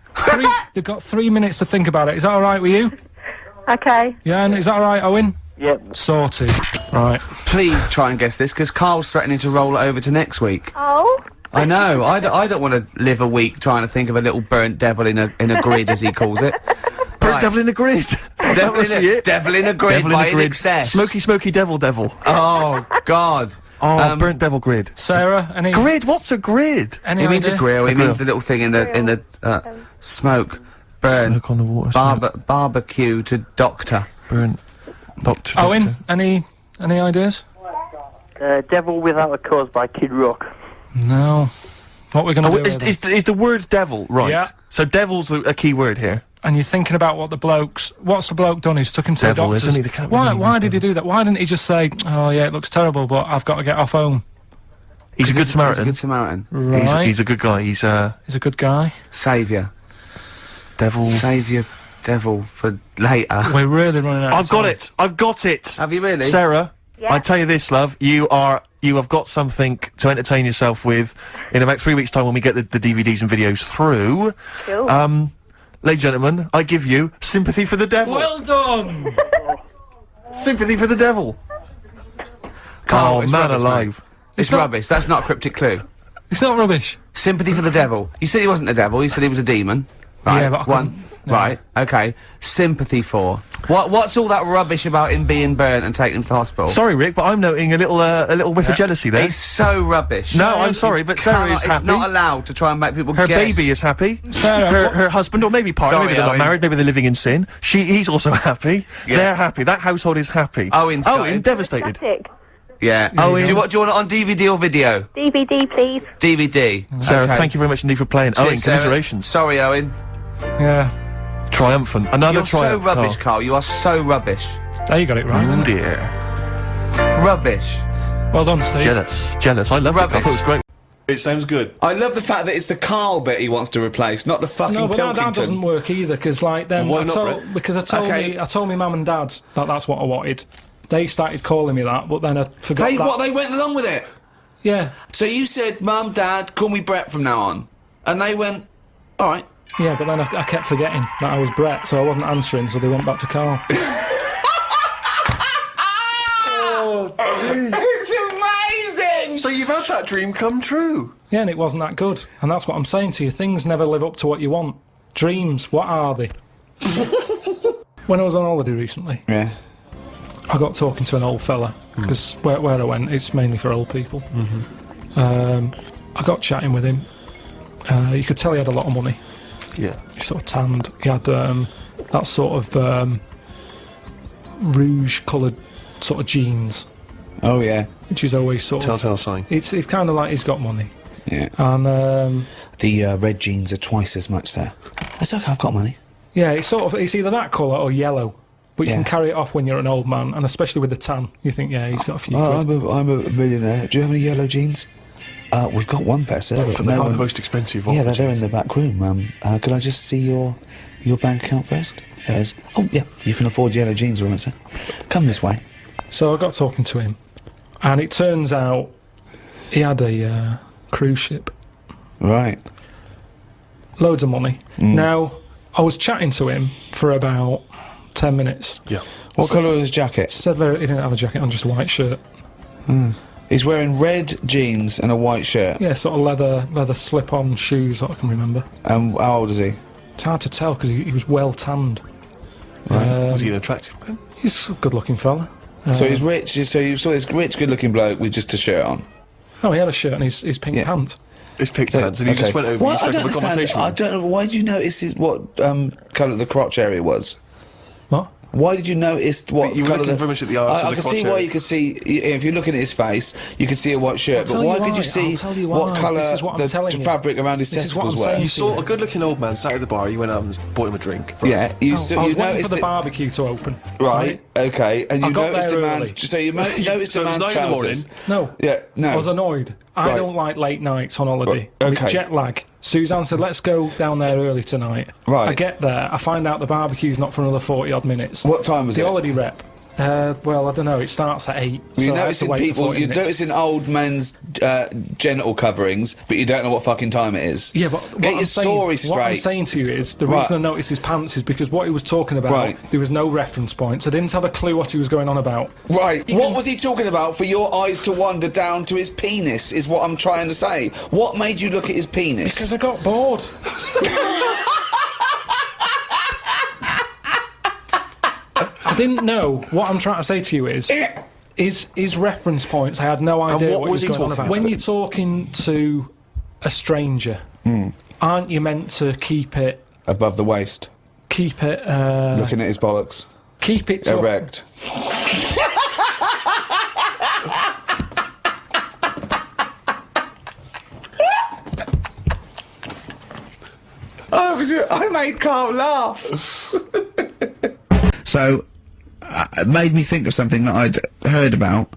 Speaker 3: They've got 3 minutes to think about it. Is that all right with you?
Speaker 5: Okay.
Speaker 3: Yeah, and is that all right, Owen?
Speaker 5: Yep.
Speaker 3: Sorted. Right.
Speaker 2: Please try and guess this, because Carl's threatening to roll it over to next week.
Speaker 5: Oh.
Speaker 2: I know, I don't want to live a week trying to think of a little burnt devil in a grid, as he calls it.
Speaker 1: Burnt
Speaker 2: Right.
Speaker 1: devil in the grid.
Speaker 2: Devil
Speaker 1: must
Speaker 2: in
Speaker 1: be
Speaker 2: a,
Speaker 1: it.
Speaker 2: devil in a grid
Speaker 1: Devil
Speaker 2: by
Speaker 1: in the grid.
Speaker 2: excess.
Speaker 1: Smoky devil.
Speaker 2: Oh, God.
Speaker 1: Oh, burnt devil grid.
Speaker 3: Sarah, any
Speaker 1: Grid? What's a grid?
Speaker 3: any
Speaker 2: He means a
Speaker 3: idea?
Speaker 2: grill, he
Speaker 1: A grill.
Speaker 2: means the little thing in the smoke. Burn.
Speaker 1: Smoke on the water. smoke.
Speaker 2: Barbecue to doctor.
Speaker 1: Burnt. Doctor.
Speaker 3: Owen,
Speaker 1: doctor.
Speaker 3: any ideas?
Speaker 5: Devil Without a Cause by Kid Rock.
Speaker 3: No. What we're gonna
Speaker 1: Oh,
Speaker 3: do?
Speaker 1: is,
Speaker 3: with it?
Speaker 1: is the word devil right?
Speaker 3: Yeah.
Speaker 1: So devil's a key word here.
Speaker 3: And you're thinking about what's the bloke done? He's took him to
Speaker 1: Devil,
Speaker 3: the doctors.
Speaker 1: isn't he? They can't
Speaker 3: Why
Speaker 1: really
Speaker 3: did he do that? Why didn't he just say, oh yeah, it looks terrible, but I've got to get off home?
Speaker 1: He's a good
Speaker 2: He's a
Speaker 1: Samaritan.
Speaker 2: good Samaritan.
Speaker 3: Right.
Speaker 1: He's a good guy. He's
Speaker 3: He's a good guy.
Speaker 2: Saviour.
Speaker 1: devil.
Speaker 2: Saviour devil for later.
Speaker 3: We're really running out. of
Speaker 1: I've got
Speaker 3: time.
Speaker 1: it. I've got it.
Speaker 2: Have you really?
Speaker 1: Sarah,
Speaker 5: Yeah.
Speaker 1: I tell you this, love. You have got something to entertain yourself with in about 3 weeks' time when we get the DVDs and videos through.
Speaker 5: Cool.
Speaker 1: Ladies and gentlemen, I give you Sympathy for the Devil.
Speaker 3: Well done.
Speaker 1: Sympathy for the Devil.
Speaker 2: Carl,
Speaker 1: Oh,
Speaker 2: it's
Speaker 1: man
Speaker 2: rubbish,
Speaker 1: alive.
Speaker 2: mate. It's
Speaker 3: not-
Speaker 2: rubbish. That's not a cryptic clue.
Speaker 3: It's not rubbish.
Speaker 2: Sympathy for the devil. You said he wasn't the devil. You said he was a demon. Right.
Speaker 3: Yeah, but I
Speaker 2: One.
Speaker 3: couldn't- no.
Speaker 2: Right. Okay. Sympathy for. What's all that rubbish about him being burnt and taken to the hospital?
Speaker 1: Sorry, Rick, but I'm noting a little whiff of jealousy there.
Speaker 2: It's so rubbish.
Speaker 1: No, I'm sorry, but Sarah
Speaker 2: Cannot-
Speaker 1: is happy.
Speaker 2: It's not allowed to try and make people
Speaker 1: Her
Speaker 2: guess.
Speaker 1: baby is happy.
Speaker 3: Sarah,
Speaker 1: her husband, or maybe partner,
Speaker 2: Sorry,
Speaker 1: maybe they're not
Speaker 2: Owen.
Speaker 1: married, maybe they're living in sin. He's also happy.
Speaker 2: Yeah.
Speaker 1: They're happy. That household is happy.
Speaker 2: Owen's gutted.
Speaker 1: devastated.
Speaker 5: Static.
Speaker 2: Yeah.
Speaker 1: Oh,
Speaker 2: do
Speaker 1: yeah.
Speaker 2: you want it on DVD or video?
Speaker 5: DVD, please.
Speaker 2: DVD.
Speaker 1: Sarah,
Speaker 2: Okay.
Speaker 1: thank you very much indeed for playing.
Speaker 2: Cheers,
Speaker 1: Owen,
Speaker 2: Sarah.
Speaker 1: commiserations.
Speaker 2: Sorry, Owen.
Speaker 3: Yeah.
Speaker 1: Triumphant. Another
Speaker 2: You're so
Speaker 1: triumph.
Speaker 2: rubbish, Carl. You are so rubbish.
Speaker 3: There you got it right.
Speaker 1: Oh
Speaker 3: then.
Speaker 1: dear.
Speaker 2: Rubbish.
Speaker 3: Well done, Steve.
Speaker 1: Jealous. I love it. I
Speaker 2: Rubbish.
Speaker 1: thought it was great. It sounds good.
Speaker 2: I love the fact that it's the Carl bit he wants to replace, not the fucking
Speaker 3: No, but that
Speaker 2: Pilkington.
Speaker 3: doesn't work either. Because like then
Speaker 1: Why
Speaker 3: I
Speaker 1: not,
Speaker 3: told,
Speaker 1: Brett?
Speaker 3: because I told
Speaker 2: Okay.
Speaker 3: I told my mum and dad that that's what I wanted. They started calling me that, but then I forgot that.
Speaker 2: They went along with it.
Speaker 3: Yeah,
Speaker 2: So you said, Mum, Dad, call me Brett from now on. And they went, alright.
Speaker 3: yeah, but then I kept forgetting that I was Brett, so I wasn't answering. So they went back to Carl.
Speaker 2: It's amazing!
Speaker 1: So you've had that dream come true.
Speaker 3: Yeah, and it wasn't that good. And that's what I'm saying to you. Things never live up to what you want. Dreams, what are they? When I was on holiday recently,
Speaker 2: Yeah.
Speaker 3: I got talking to an old fella, because where I went, it's mainly for old people. I got chatting with him. You could tell he had a lot of money.
Speaker 1: Yeah.
Speaker 3: He sort of tanned. He had that sort of rouge-coloured sort of jeans,
Speaker 2: Oh, yeah.
Speaker 3: which is always sort of...
Speaker 1: Telltale sign.
Speaker 3: It's kind of like he's got money.
Speaker 2: Yeah.
Speaker 3: And,
Speaker 2: The red jeans are twice as much, sir. That's okay, I've got money.
Speaker 3: yeah, it's either that colour or yellow. But you
Speaker 2: Yeah.
Speaker 3: can carry it off when you're an old man, and especially with the tan, you think, yeah, he's got a few quid.
Speaker 2: I'm a millionaire. Do you have any yellow jeans? We've got one pet server.
Speaker 1: But they are the most expensive.
Speaker 2: Yeah, they're in the back room. Could I just see your bank account first? There it is. Oh, yeah, you can afford yellow jeans, all right, sir. Come this way.
Speaker 3: So I got talking to him, and it turns out he had a cruise ship.
Speaker 2: Right.
Speaker 3: Loads of money. Now, I was chatting to him for about 10 minutes.
Speaker 1: Yeah.
Speaker 2: What colour was his jacket?
Speaker 3: Said he didn't have a jacket on, just a white shirt.
Speaker 2: He's wearing red jeans and a white shirt.
Speaker 3: Yeah, sort of leather slip-on shoes, that I can remember.
Speaker 2: How old is he?
Speaker 3: It's hard to tell because he was well tanned.
Speaker 2: Right.
Speaker 1: Was he an attractive man?
Speaker 3: He's a good-looking fella.
Speaker 2: So he's rich. So you saw this rich, good-looking bloke with just a shirt on.
Speaker 3: Oh, he had a shirt and his pink pants.
Speaker 1: His pink pants, and he just went over and struck up a conversation.
Speaker 2: I don't know. Why did you notice what colour the crotch area was?
Speaker 3: What?
Speaker 2: Why did you notice what
Speaker 1: You were
Speaker 2: colour
Speaker 1: looking very much at the arse
Speaker 2: I
Speaker 1: of the
Speaker 2: can see
Speaker 1: crotch
Speaker 2: why
Speaker 1: area.
Speaker 2: you could see if you're looking at his face, you could see a white shirt.
Speaker 3: I'll
Speaker 2: But
Speaker 3: tell
Speaker 2: why
Speaker 3: you
Speaker 2: could you
Speaker 3: why,
Speaker 2: see
Speaker 3: I'll tell you
Speaker 2: what
Speaker 3: why.
Speaker 2: colour
Speaker 3: This is what I'm
Speaker 2: the
Speaker 3: telling you.
Speaker 2: fabric around his
Speaker 3: This is what
Speaker 2: testicles
Speaker 3: I'm
Speaker 2: were?
Speaker 3: saying.
Speaker 1: You saw a good-looking old man sat at the bar. You went out and bought him a drink.
Speaker 2: Yeah, you
Speaker 3: I was waiting
Speaker 2: noticed
Speaker 3: for the
Speaker 2: it-
Speaker 3: barbecue to open.
Speaker 2: Right. Okay. And you
Speaker 3: I got
Speaker 2: noticed
Speaker 3: there
Speaker 2: a man's.
Speaker 3: early.
Speaker 2: So you noticed
Speaker 1: So
Speaker 2: a
Speaker 1: it was
Speaker 2: man's
Speaker 1: 9 in the morning.
Speaker 2: trousers.
Speaker 3: No.
Speaker 2: Yeah. No.
Speaker 3: I was annoyed. I
Speaker 2: Right.
Speaker 3: don't like late nights on holiday.
Speaker 2: Right,
Speaker 3: With
Speaker 2: okay.
Speaker 3: jet lag. Suzanne said, let's go down there early tonight.
Speaker 2: Right.
Speaker 3: I get there, I find out the barbecue's not for another 40-odd minutes.
Speaker 2: What time was
Speaker 3: The
Speaker 2: it?
Speaker 3: holiday rep. Well, I don't know. It starts at 8.
Speaker 2: You're
Speaker 3: so I had to
Speaker 2: noticing
Speaker 3: wait for
Speaker 2: people.
Speaker 3: 40
Speaker 2: You're
Speaker 3: minutes.
Speaker 2: noticing old men's genital coverings, but you don't know what fucking time it is.
Speaker 3: Yeah, but what
Speaker 2: Get
Speaker 3: I'm
Speaker 2: your story
Speaker 3: saying, What I'm
Speaker 2: straight.
Speaker 3: saying to you is the
Speaker 2: Right.
Speaker 3: reason I noticed his pants is because what he was talking about,
Speaker 2: Right.
Speaker 3: there was no reference points. I didn't have a clue what he was going on about.
Speaker 2: Right. What was he talking about for your eyes to wander down to his penis, is what I'm trying to say. What made you look at his penis?
Speaker 3: Because I got bored. I didn't know. What I'm trying to say to you is reference points. I had no idea
Speaker 1: what
Speaker 3: what
Speaker 1: was
Speaker 3: he
Speaker 1: he
Speaker 3: was going on
Speaker 1: talking
Speaker 3: about. When
Speaker 1: about?
Speaker 3: you're talking to a stranger, aren't you meant to keep it
Speaker 2: Above the waist,
Speaker 3: keep it
Speaker 2: looking at his bollocks,
Speaker 3: to
Speaker 2: erect. I made Carl laugh.
Speaker 4: So, it made me think of something that I'd heard about.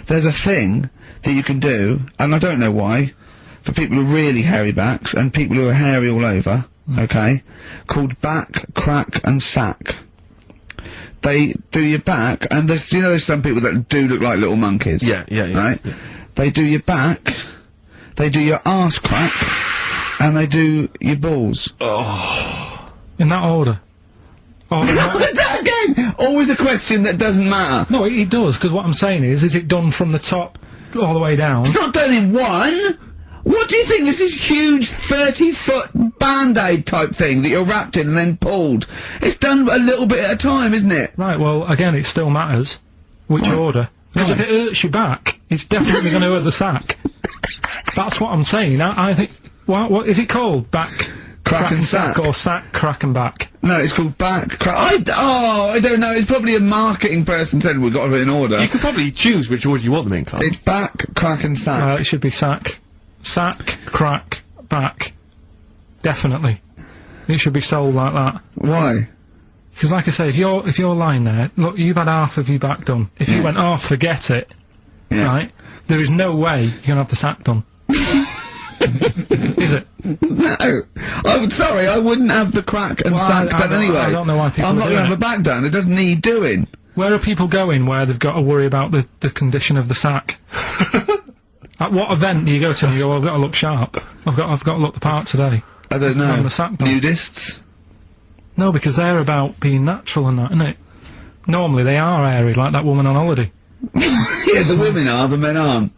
Speaker 4: There's a thing that you can do, and I don't know why, for people with really hairy backs and people who are hairy all over, okay, called back, crack and sack. They do your back, and there's, you know, there's some people that do look like little monkeys.
Speaker 1: Yeah,
Speaker 4: Right?
Speaker 1: yeah.
Speaker 4: They do your back, they do your arse crack, and they do your balls.
Speaker 3: in that order. Oh,
Speaker 4: That again! Always a question that doesn't matter.
Speaker 3: no, it does. Because what I'm saying is it done from the top all the way down?
Speaker 4: It's not done in one! What do you think? This is huge 30-foot Band-Aid type thing that you're wrapped in and then pulled. It's done a little bit at a time, isn't it?
Speaker 3: Right. Well, again, it still matters which order. Because if it hurts your back, it's definitely going to hurt the sack. That's what I'm saying. I think. What is it called? Back,
Speaker 4: Crack and sack.
Speaker 3: or sack, crack and back?
Speaker 4: No, it's called back, crack. I don't know. It's probably a marketing person said we've got to do it in order.
Speaker 1: You could probably choose which order you want them in, Carl.
Speaker 4: It's back, crack and sack.
Speaker 3: It should be sack, crack, back. Definitely. It should be sold like that.
Speaker 4: Why?
Speaker 3: Because, like I say, if you're lying there, look, you've had half of your back done. If you went, oh, forget it,
Speaker 4: Yeah.
Speaker 3: right? There is no way you're gonna have the sack done. Is it?
Speaker 4: No. Sorry, I wouldn't have the crack and
Speaker 3: Well,
Speaker 4: sack
Speaker 3: I
Speaker 4: done
Speaker 3: don't-
Speaker 4: anyway.
Speaker 3: I don't know why people
Speaker 4: I'm
Speaker 3: are
Speaker 4: not
Speaker 3: doing
Speaker 4: gonna have
Speaker 3: it.
Speaker 4: my back done. It doesn't need doing.
Speaker 3: Where are people going where they've got to worry about the condition of the sack? At what event do you go to and you go, well, I've got to look sharp. I've got to look the part today.
Speaker 4: I don't know.
Speaker 3: On the sack done.
Speaker 4: Nudists?
Speaker 3: No, because they're about being natural and that, isn't it? Normally they are airy, like that woman on holiday.
Speaker 4: Yeah, the women are, the men aren't.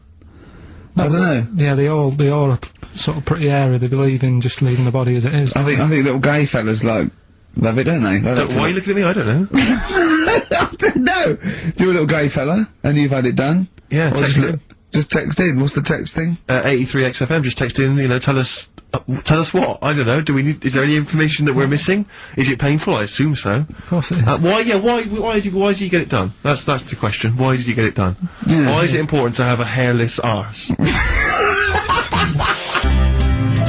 Speaker 4: I don't know.
Speaker 3: Yeah, they all are sort of pretty airy. They believe in just leaving the body as it is.
Speaker 4: I think little gay fellas love it, don't they? They like to-
Speaker 1: Why are you looking at me? I don't know.
Speaker 4: I don't know. You're a little gay fella, and you've had it done.
Speaker 1: Yeah,
Speaker 4: Or
Speaker 1: text in.
Speaker 4: just text in. What's the text thing?
Speaker 1: 83XFM, just text in, you know, tell us what? I don't know, is there any information that we're missing? Is it painful? I assume so.
Speaker 3: Of course it is.
Speaker 1: Why did you get it done? That's the question. Why did you get it done?
Speaker 4: Yeah.
Speaker 1: Why is it important to have a hairless arse?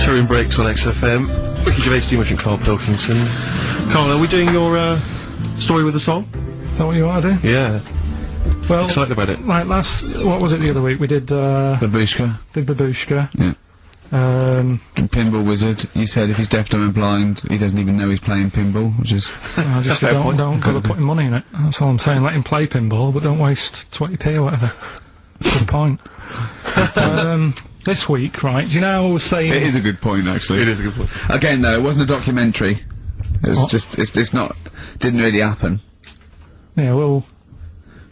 Speaker 1: Turing Breaks on XFM. Ricky Gervais, Steve and Karl Pilkington. Karl, are we doing your, story with a song?
Speaker 3: Is that what you want to do?
Speaker 1: Yeah.
Speaker 3: Well,
Speaker 1: excited about it.
Speaker 3: Like what was it the other week? We did,
Speaker 2: Babushka.
Speaker 3: Did Babushka.
Speaker 2: Yeah. Pinball Wizard. You said if he's deaf, dumb and blind, he doesn't even know he's playing pinball, which is...
Speaker 3: I just said don't bother putting money in it. That's all I'm saying. Let him play pinball, but don't waste 20p or whatever. Good point. This week, right, do you know how I was saying...
Speaker 2: It is a good point, actually.
Speaker 1: It is a good point.
Speaker 2: Again, though, it wasn't a documentary. It was just, it's not, didn't really happen.
Speaker 3: Yeah, well,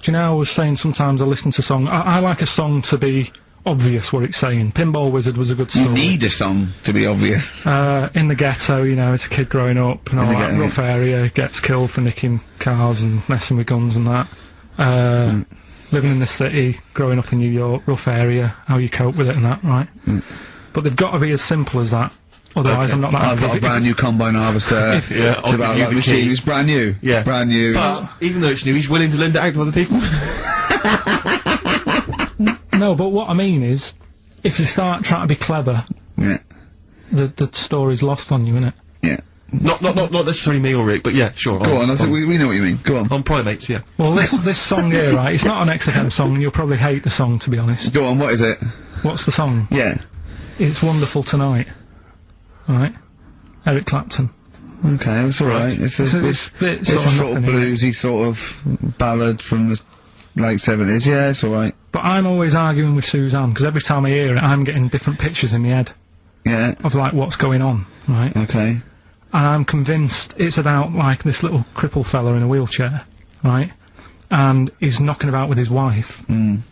Speaker 3: do you know how I was saying sometimes I listen to song, I like a song to be obvious what it's saying. Pinball Wizard was a good story.
Speaker 2: You need a song to be obvious.
Speaker 3: In the ghetto, you know, it's a kid growing up and all that rough area, gets killed for nicking cars and messing with guns and that. Living in the city, growing up in New York, rough area, how you cope with it and that, right? But they've got to be as simple as that. Otherwise, I'm not that
Speaker 2: happy. I've got a brand new combine harvester. It's about like machine. It's brand new.
Speaker 1: Yeah.
Speaker 2: It's brand new.
Speaker 1: But even though it's new, he's willing to lend it out to other people.
Speaker 3: No, but what I mean is, if you start trying to be clever, the story's lost on you, innit?
Speaker 2: Yeah.
Speaker 1: Not necessarily me or Rick, but yeah, sure.
Speaker 2: Go on, we know what you mean. Go on.
Speaker 1: On primates, yeah.
Speaker 3: Well, this song here, right, it's not an XFM song, and you'll probably hate the song, to be honest.
Speaker 2: Go on, what is it?
Speaker 3: What's the song?
Speaker 2: Yeah.
Speaker 3: It's Wonderful Tonight. Right? Eric Clapton.
Speaker 2: Okay, it's alright. It's a sort of bluesy sort of ballad from the late 70s. Yeah, it's alright.
Speaker 3: But I'm always arguing with Suzanne, because every time I hear it, I'm getting different pictures in my head.
Speaker 2: Yeah.
Speaker 3: Of, like, what's going on, right?
Speaker 2: Okay.
Speaker 3: And I'm convinced it's about, like, this little cripple fella in a wheelchair, right? And he's knocking about with his wife. And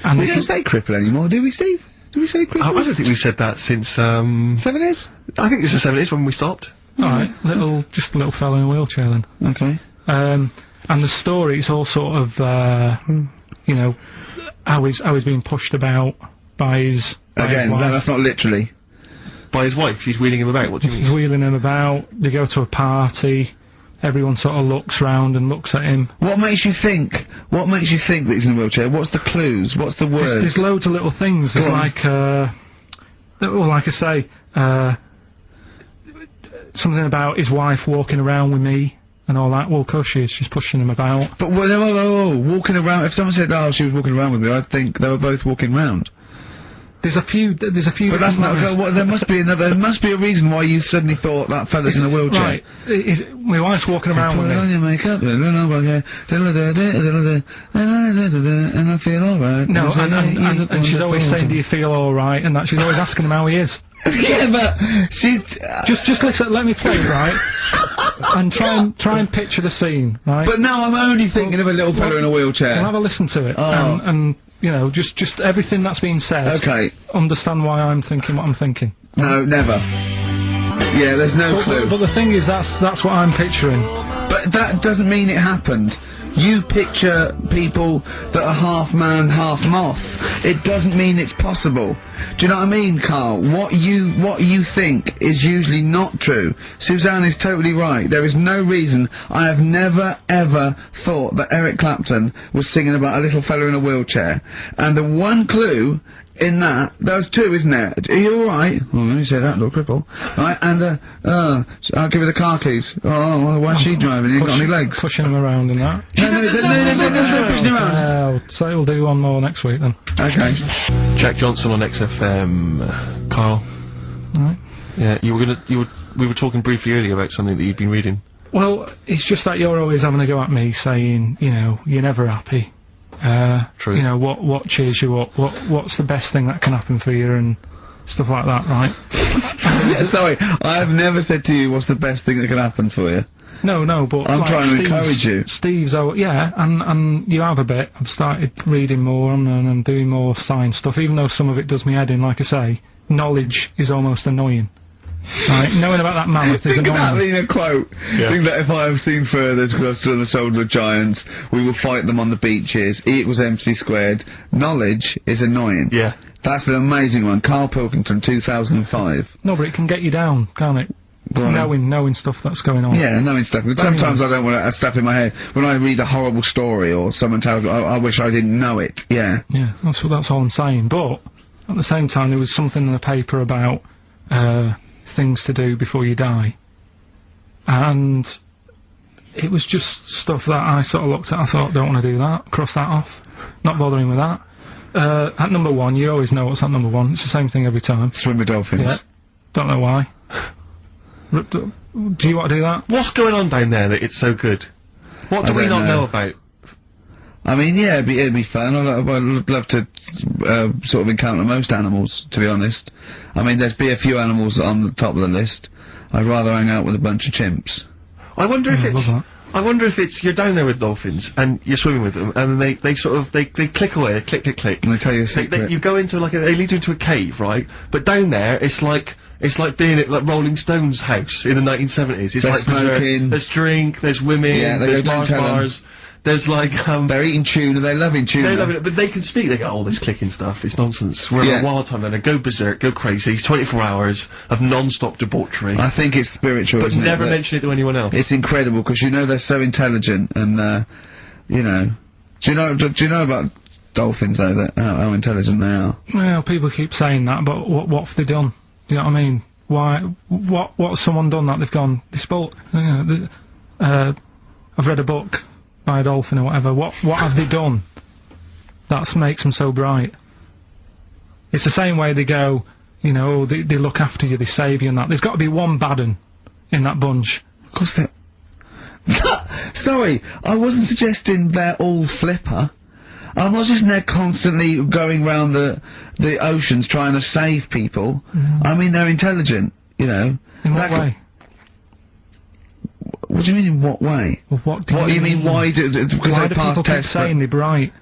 Speaker 2: we don't say cripple anymore, do we, Steve? Do we say cripple?
Speaker 1: I don't think we've said that since,
Speaker 2: 70s?
Speaker 1: I think it's the 70s when we stopped.
Speaker 3: Alright, just a little fella in a wheelchair then.
Speaker 2: Okay.
Speaker 3: And the story's all sort of, you know, how he's being pushed about by his...
Speaker 2: Again, that's not literally.
Speaker 1: By his wife, she's wheeling him about, what do you mean?
Speaker 3: He's wheeling him about, they go to a party, everyone sort of looks round and looks at him.
Speaker 2: What makes you think that he's in a wheelchair? What's the clues? What's the words?
Speaker 3: There's loads of little things, there's like, well, like I say, something about his wife walking around with me and all that. Well, of course she is, she's pushing him about.
Speaker 2: But, whoa, walking around, if someone said, oh, she was walking around with me, I'd think they were both walking round.
Speaker 3: There's a few. But
Speaker 2: that's not. There must be another. There must be a reason why you suddenly thought that fella's in a wheelchair.
Speaker 3: Right. My wife's walking around with me.
Speaker 2: Put on your makeup, and I feel alright.
Speaker 3: No, and she's always saying, "Do you feel alright?" And that she's always asking him how he is.
Speaker 2: Yeah, but she's
Speaker 3: just listen. Let me play, right? And try and picture the scene, right?
Speaker 2: But now I'm only thinking of a little fella in a wheelchair.
Speaker 3: Well, have a listen to it, and you know, just everything that's being said.
Speaker 2: Okay.
Speaker 3: Understand why I'm thinking what I'm thinking.
Speaker 2: No, never. Yeah, there's no clue.
Speaker 3: But the thing is, that's what I'm picturing.
Speaker 2: But that doesn't mean it happened. You picture people that are half man, half moth. It doesn't mean it's possible. Do you know what I mean, Carl? What you think is usually not true. Suzanne is totally right. There is no reason. I have never, ever thought that Eric Clapton was singing about a little fella in a wheelchair. And the one clue in that, there's two, isn't there? Are you alright? Well, let me say that, little cripple. Right, and, I'll give her the car keys. Oh, why is she driving? He ain't got any legs.
Speaker 3: Pushing him around and that.
Speaker 2: No, pushing him around.
Speaker 3: So we'll do one more next week then.
Speaker 2: Okay.
Speaker 1: Jack Johnson on XFM, Carl.
Speaker 3: Right.
Speaker 1: Yeah, we were talking briefly earlier about something that you'd been reading.
Speaker 3: Well, it's just that you're always having a go at me saying, you know, you're never happy.
Speaker 1: True.
Speaker 3: You know, what cheers you up, what's the best thing that can happen for you and stuff like that, right?
Speaker 2: Sorry, I've never said to you what's the best thing that can happen for you.
Speaker 3: No, but
Speaker 2: I'm
Speaker 3: like
Speaker 2: trying to encourage you.
Speaker 3: Steve's, yeah, and you have a bit. I've started reading more and doing more science stuff, even though some of it does me head in, like I say. Knowledge is almost annoying. Right, knowing about that mammoth is annoying.
Speaker 2: That being a quote. Yeah. Think that if I have seen furthers cluster on the shoulder of giants, we will fight them on the beaches. E equals MC squared. Knowledge is annoying.
Speaker 1: Yeah.
Speaker 2: That's an amazing one. Karl Pilkington, 2005.
Speaker 3: No, but it can get you down, can't it? Knowing stuff that's going on.
Speaker 2: Yeah, knowing stuff. But sometimes I don't want to have stuff in my head. When I read a horrible story or someone tells me, I wish I didn't know it. Yeah.
Speaker 3: Yeah, that's all I'm saying. But, at the same time, there was something in the paper about, things to do before you die. And it was just stuff that I sort of looked at, I thought, don't want to do that, cross that off, not bothering with that. At number 1, you always know what's at number 1, it's the same thing every time.
Speaker 2: Swim with dolphins.
Speaker 3: Yeah. Don't know why. Do you want to do that?
Speaker 1: What's going on down there that it's so good? What do we not know about?
Speaker 2: I mean, yeah, it'd be fun. I'd love to, sort of encounter most animals, to be honest. I mean, there's be a few animals on the top of the list. I'd rather hang out with a bunch of chimps.
Speaker 1: I wonder if it's...
Speaker 3: love that.
Speaker 1: I wonder if it's, you're down there with dolphins, and you're swimming with them, and then they sort of, they click away, they click, click, click.
Speaker 2: And they tell you a secret.
Speaker 1: You go into like they lead you into a cave, right? But down there, it's like being at like Rolling Stones' house in the 1970s. It's
Speaker 2: They're
Speaker 1: like
Speaker 2: smoking.
Speaker 1: there's drink, there's women,
Speaker 2: Yeah, they
Speaker 1: there's
Speaker 2: go, "Don't tell 'em."
Speaker 1: bars, there's like,
Speaker 2: They're eating tuna, they're loving tuna.
Speaker 1: they love it, but they can speak. They go, "Oh, this clicking stuff, it's nonsense." We're at a wild time then. They go berserk, go crazy. It's 24 hours of non-stop debauchery.
Speaker 2: I think it's spiritual,
Speaker 1: But
Speaker 2: isn't
Speaker 1: never
Speaker 2: it?
Speaker 1: mention it to anyone else.
Speaker 2: It's incredible, because you know they're so intelligent, and, you know... Do you know about dolphins, though, that how intelligent they are?
Speaker 3: Well, people keep saying that, but what have they done? You know what I mean? What's someone done that they've gone, they spoke, you know, I've read a book by a dolphin or whatever, what have they done that makes them so bright? It's the same way they go, you know, they look after you, they save you and that. There's got to be one bad un in that bunch.
Speaker 2: Of course they're... Sorry, I wasn't suggesting they're all flipper. I'm not just they're constantly going round the oceans trying to save people. I mean, they're intelligent, you know.
Speaker 3: In what way?
Speaker 2: What do you mean, in what way?
Speaker 3: Well, what do
Speaker 2: you mean, why do... Because
Speaker 3: why
Speaker 2: they
Speaker 3: do
Speaker 2: pass
Speaker 3: people keep
Speaker 2: tests,
Speaker 3: saying they're bright?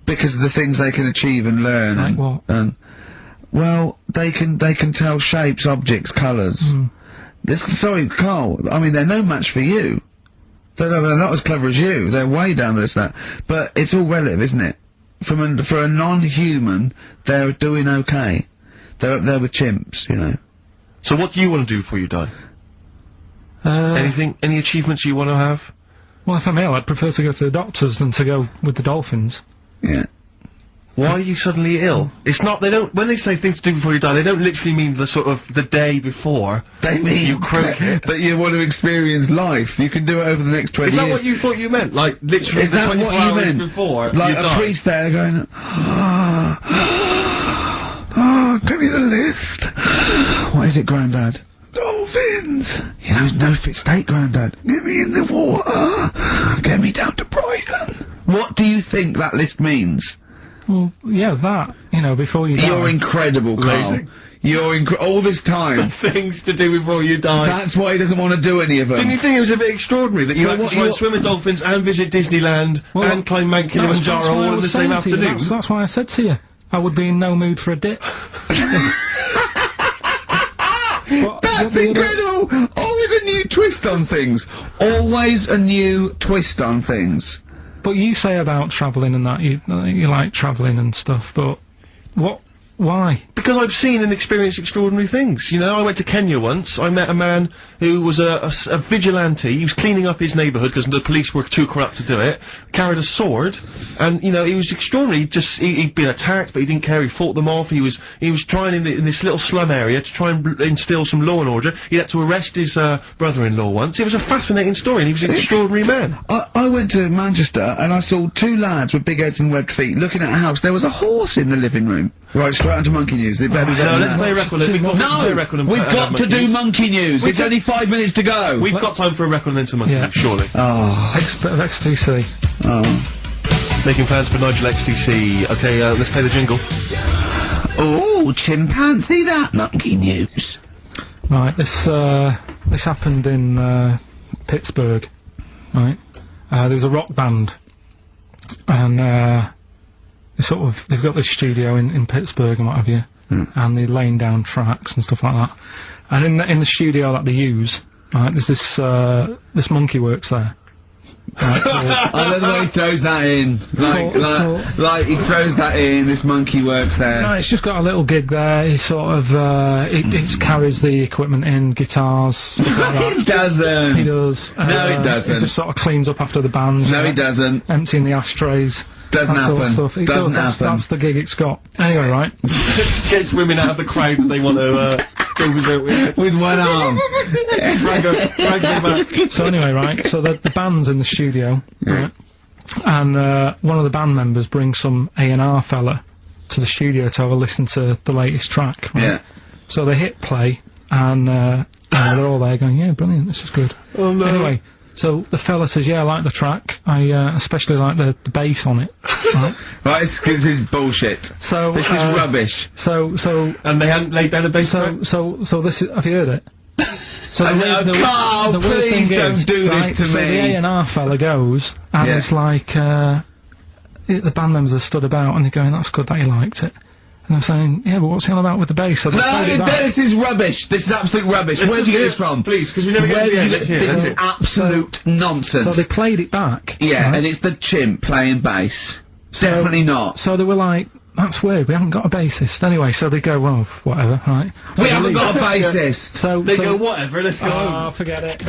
Speaker 2: because of the things they can achieve and learn.
Speaker 3: Like
Speaker 2: and,
Speaker 3: what?
Speaker 2: And, well, they can tell shapes, objects, colours. Sorry, Carl, I mean, they're no match for you. They're not as clever as you. They're way down this, that. But it's all relative, isn't it? For a non-human, they're doing okay. They're up there with chimps, you know.
Speaker 1: So what do you want to do before you die? Anything? Any achievements you want to have?
Speaker 3: Well, if I'm ill, I'd prefer to go to the doctors than to go with the dolphins.
Speaker 2: Yeah.
Speaker 1: Why are you suddenly ill? It's not, they don't, when they say things to do before you die, they don't literally mean the sort of, the day before.
Speaker 2: They mean
Speaker 1: you croak it.
Speaker 2: that you want to experience life. You can do it over the next 20
Speaker 1: Is
Speaker 2: years.
Speaker 1: that what you thought you meant? Like, literally
Speaker 2: Is
Speaker 1: the
Speaker 2: that
Speaker 1: 24
Speaker 2: what you
Speaker 1: hours
Speaker 2: meant?
Speaker 1: before
Speaker 2: Like
Speaker 1: you
Speaker 2: a
Speaker 1: die?
Speaker 2: priest there going, give me the lift. What is it, Grandad? Dolphins. You know, no fit state, Grandad. Get me in the water. Get me down to Brighton. What do you think that list means?
Speaker 3: Well, yeah, that, you know, before you die.
Speaker 2: You're incredible, Carl.
Speaker 1: Amazing.
Speaker 2: You're all this time.
Speaker 1: Things to do before you die.
Speaker 2: That's why he doesn't want to do any of them.
Speaker 1: Didn't you think it was a bit extraordinary that you
Speaker 2: So
Speaker 1: had to
Speaker 2: what
Speaker 1: try and
Speaker 2: you're-
Speaker 1: swim with dolphins and visit Disneyland
Speaker 3: Well,
Speaker 1: and climb Mount
Speaker 3: That's
Speaker 1: Kilimanjaro
Speaker 3: why I
Speaker 1: all in
Speaker 3: was
Speaker 1: the same
Speaker 3: saying to you,
Speaker 1: afternoon?
Speaker 3: That's why I said to you, I would be in no mood for a dip.
Speaker 2: That's incredible! Always a new twist on things. Always a new twist on things.
Speaker 3: But you say about travelling and that, you like travelling and stuff, but why?
Speaker 1: Because I've seen and experienced extraordinary things. You know, I went to Kenya once. I met a man who was a vigilante. He was cleaning up his neighbourhood because the police were too corrupt to do it. Carried a sword, and you know, he was extraordinary. He'd been attacked, but he didn't care. He fought them off. He was trying in this little slum area to try and instill some law and order. He had to arrest his brother-in-law once. It was a fascinating story, and he was an extraordinary man.
Speaker 2: I went to Manchester and I saw two lads with big heads and webbed feet looking at a house. There was a horse in the living room. Right, straight onto Monkey News. They better be better
Speaker 1: No,
Speaker 2: than
Speaker 1: let's
Speaker 2: that.
Speaker 1: play a record. We've got to play a record and
Speaker 2: We've
Speaker 1: and
Speaker 2: got
Speaker 1: have
Speaker 2: to do
Speaker 1: monkeys.
Speaker 2: Monkey News. It's only 5 minutes to go.
Speaker 1: We've got time for a record and then some monkeys,
Speaker 3: Yeah.
Speaker 1: surely.
Speaker 2: Oh.
Speaker 3: Bit of XTC.
Speaker 2: Oh.
Speaker 1: Making plans for Nigel XTC. Okay, let's play the jingle.
Speaker 2: Oh, chimpanzee that Monkey News.
Speaker 3: Right, this happened in Pittsburgh, right? There was a rock band, and they've got this studio in Pittsburgh and what have you, and they're laying down tracks and stuff like that. And in the studio that they use, right, there's this monkey works there. Right,
Speaker 2: I love the way he throws that in. Like he throws that in, this monkey works there.
Speaker 3: no, it's just got a little gig there. He sort of it carries the equipment in, guitars, stuff like that.
Speaker 2: It doesn't.
Speaker 3: He does.
Speaker 2: No, it doesn't.
Speaker 3: He just sort of cleans up after the band.
Speaker 2: No, he doesn't.
Speaker 3: Emptying the ashtrays.
Speaker 2: Doesn't
Speaker 3: that sort of
Speaker 2: happen.
Speaker 3: stuff. It
Speaker 2: Doesn't
Speaker 3: does.
Speaker 2: happen.
Speaker 3: That's the gig it's got. Anyway, right.
Speaker 1: Gets women out of the crowd that they want to,
Speaker 2: With one arm.
Speaker 3: So anyway, right, so the band's in the studio, right, and one of the band members brings some A&R fella to the studio to have a listen to the latest track, right?
Speaker 2: Yeah.
Speaker 3: So they hit play, and they're all there going, yeah, brilliant, this is good.
Speaker 1: Oh no.
Speaker 3: Anyway, so the fella says, yeah, I like the track, I especially like the bass on it, right?
Speaker 2: Right, this is bullshit.
Speaker 3: So
Speaker 2: This is rubbish.
Speaker 3: So
Speaker 1: And they hadn't laid down a bass track?
Speaker 3: so this is, have you heard it? So
Speaker 2: Carl,
Speaker 3: the weird
Speaker 2: please
Speaker 3: thing
Speaker 2: don't
Speaker 3: is,
Speaker 2: do
Speaker 3: right,
Speaker 2: this to
Speaker 3: so
Speaker 2: me.
Speaker 3: the A&R fella goes, and
Speaker 2: Yeah.
Speaker 3: it's like, the band members are stood about, and they're going, that's good that you liked it. And I'm saying, yeah, but what's he on about with the bass? So they played it
Speaker 2: No,
Speaker 3: back.
Speaker 2: this is rubbish. This is absolute rubbish. Where did you get this from?
Speaker 1: Please, because we never get
Speaker 2: Where
Speaker 1: to the
Speaker 2: did
Speaker 1: end.
Speaker 2: you
Speaker 1: Let's
Speaker 2: get
Speaker 1: hear
Speaker 2: this?
Speaker 1: it.
Speaker 2: Is absolute nonsense.
Speaker 3: So they played it back.
Speaker 2: Yeah,
Speaker 3: right?
Speaker 2: and it's the chimp playing bass. Definitely not.
Speaker 3: So they were like, that's weird, we haven't got a bassist. Anyway, so they go, well, whatever, right? So
Speaker 2: We
Speaker 3: they
Speaker 2: haven't
Speaker 3: leave.
Speaker 2: got a bassist.
Speaker 3: So,
Speaker 1: They go, whatever, let's go home.
Speaker 3: forget it.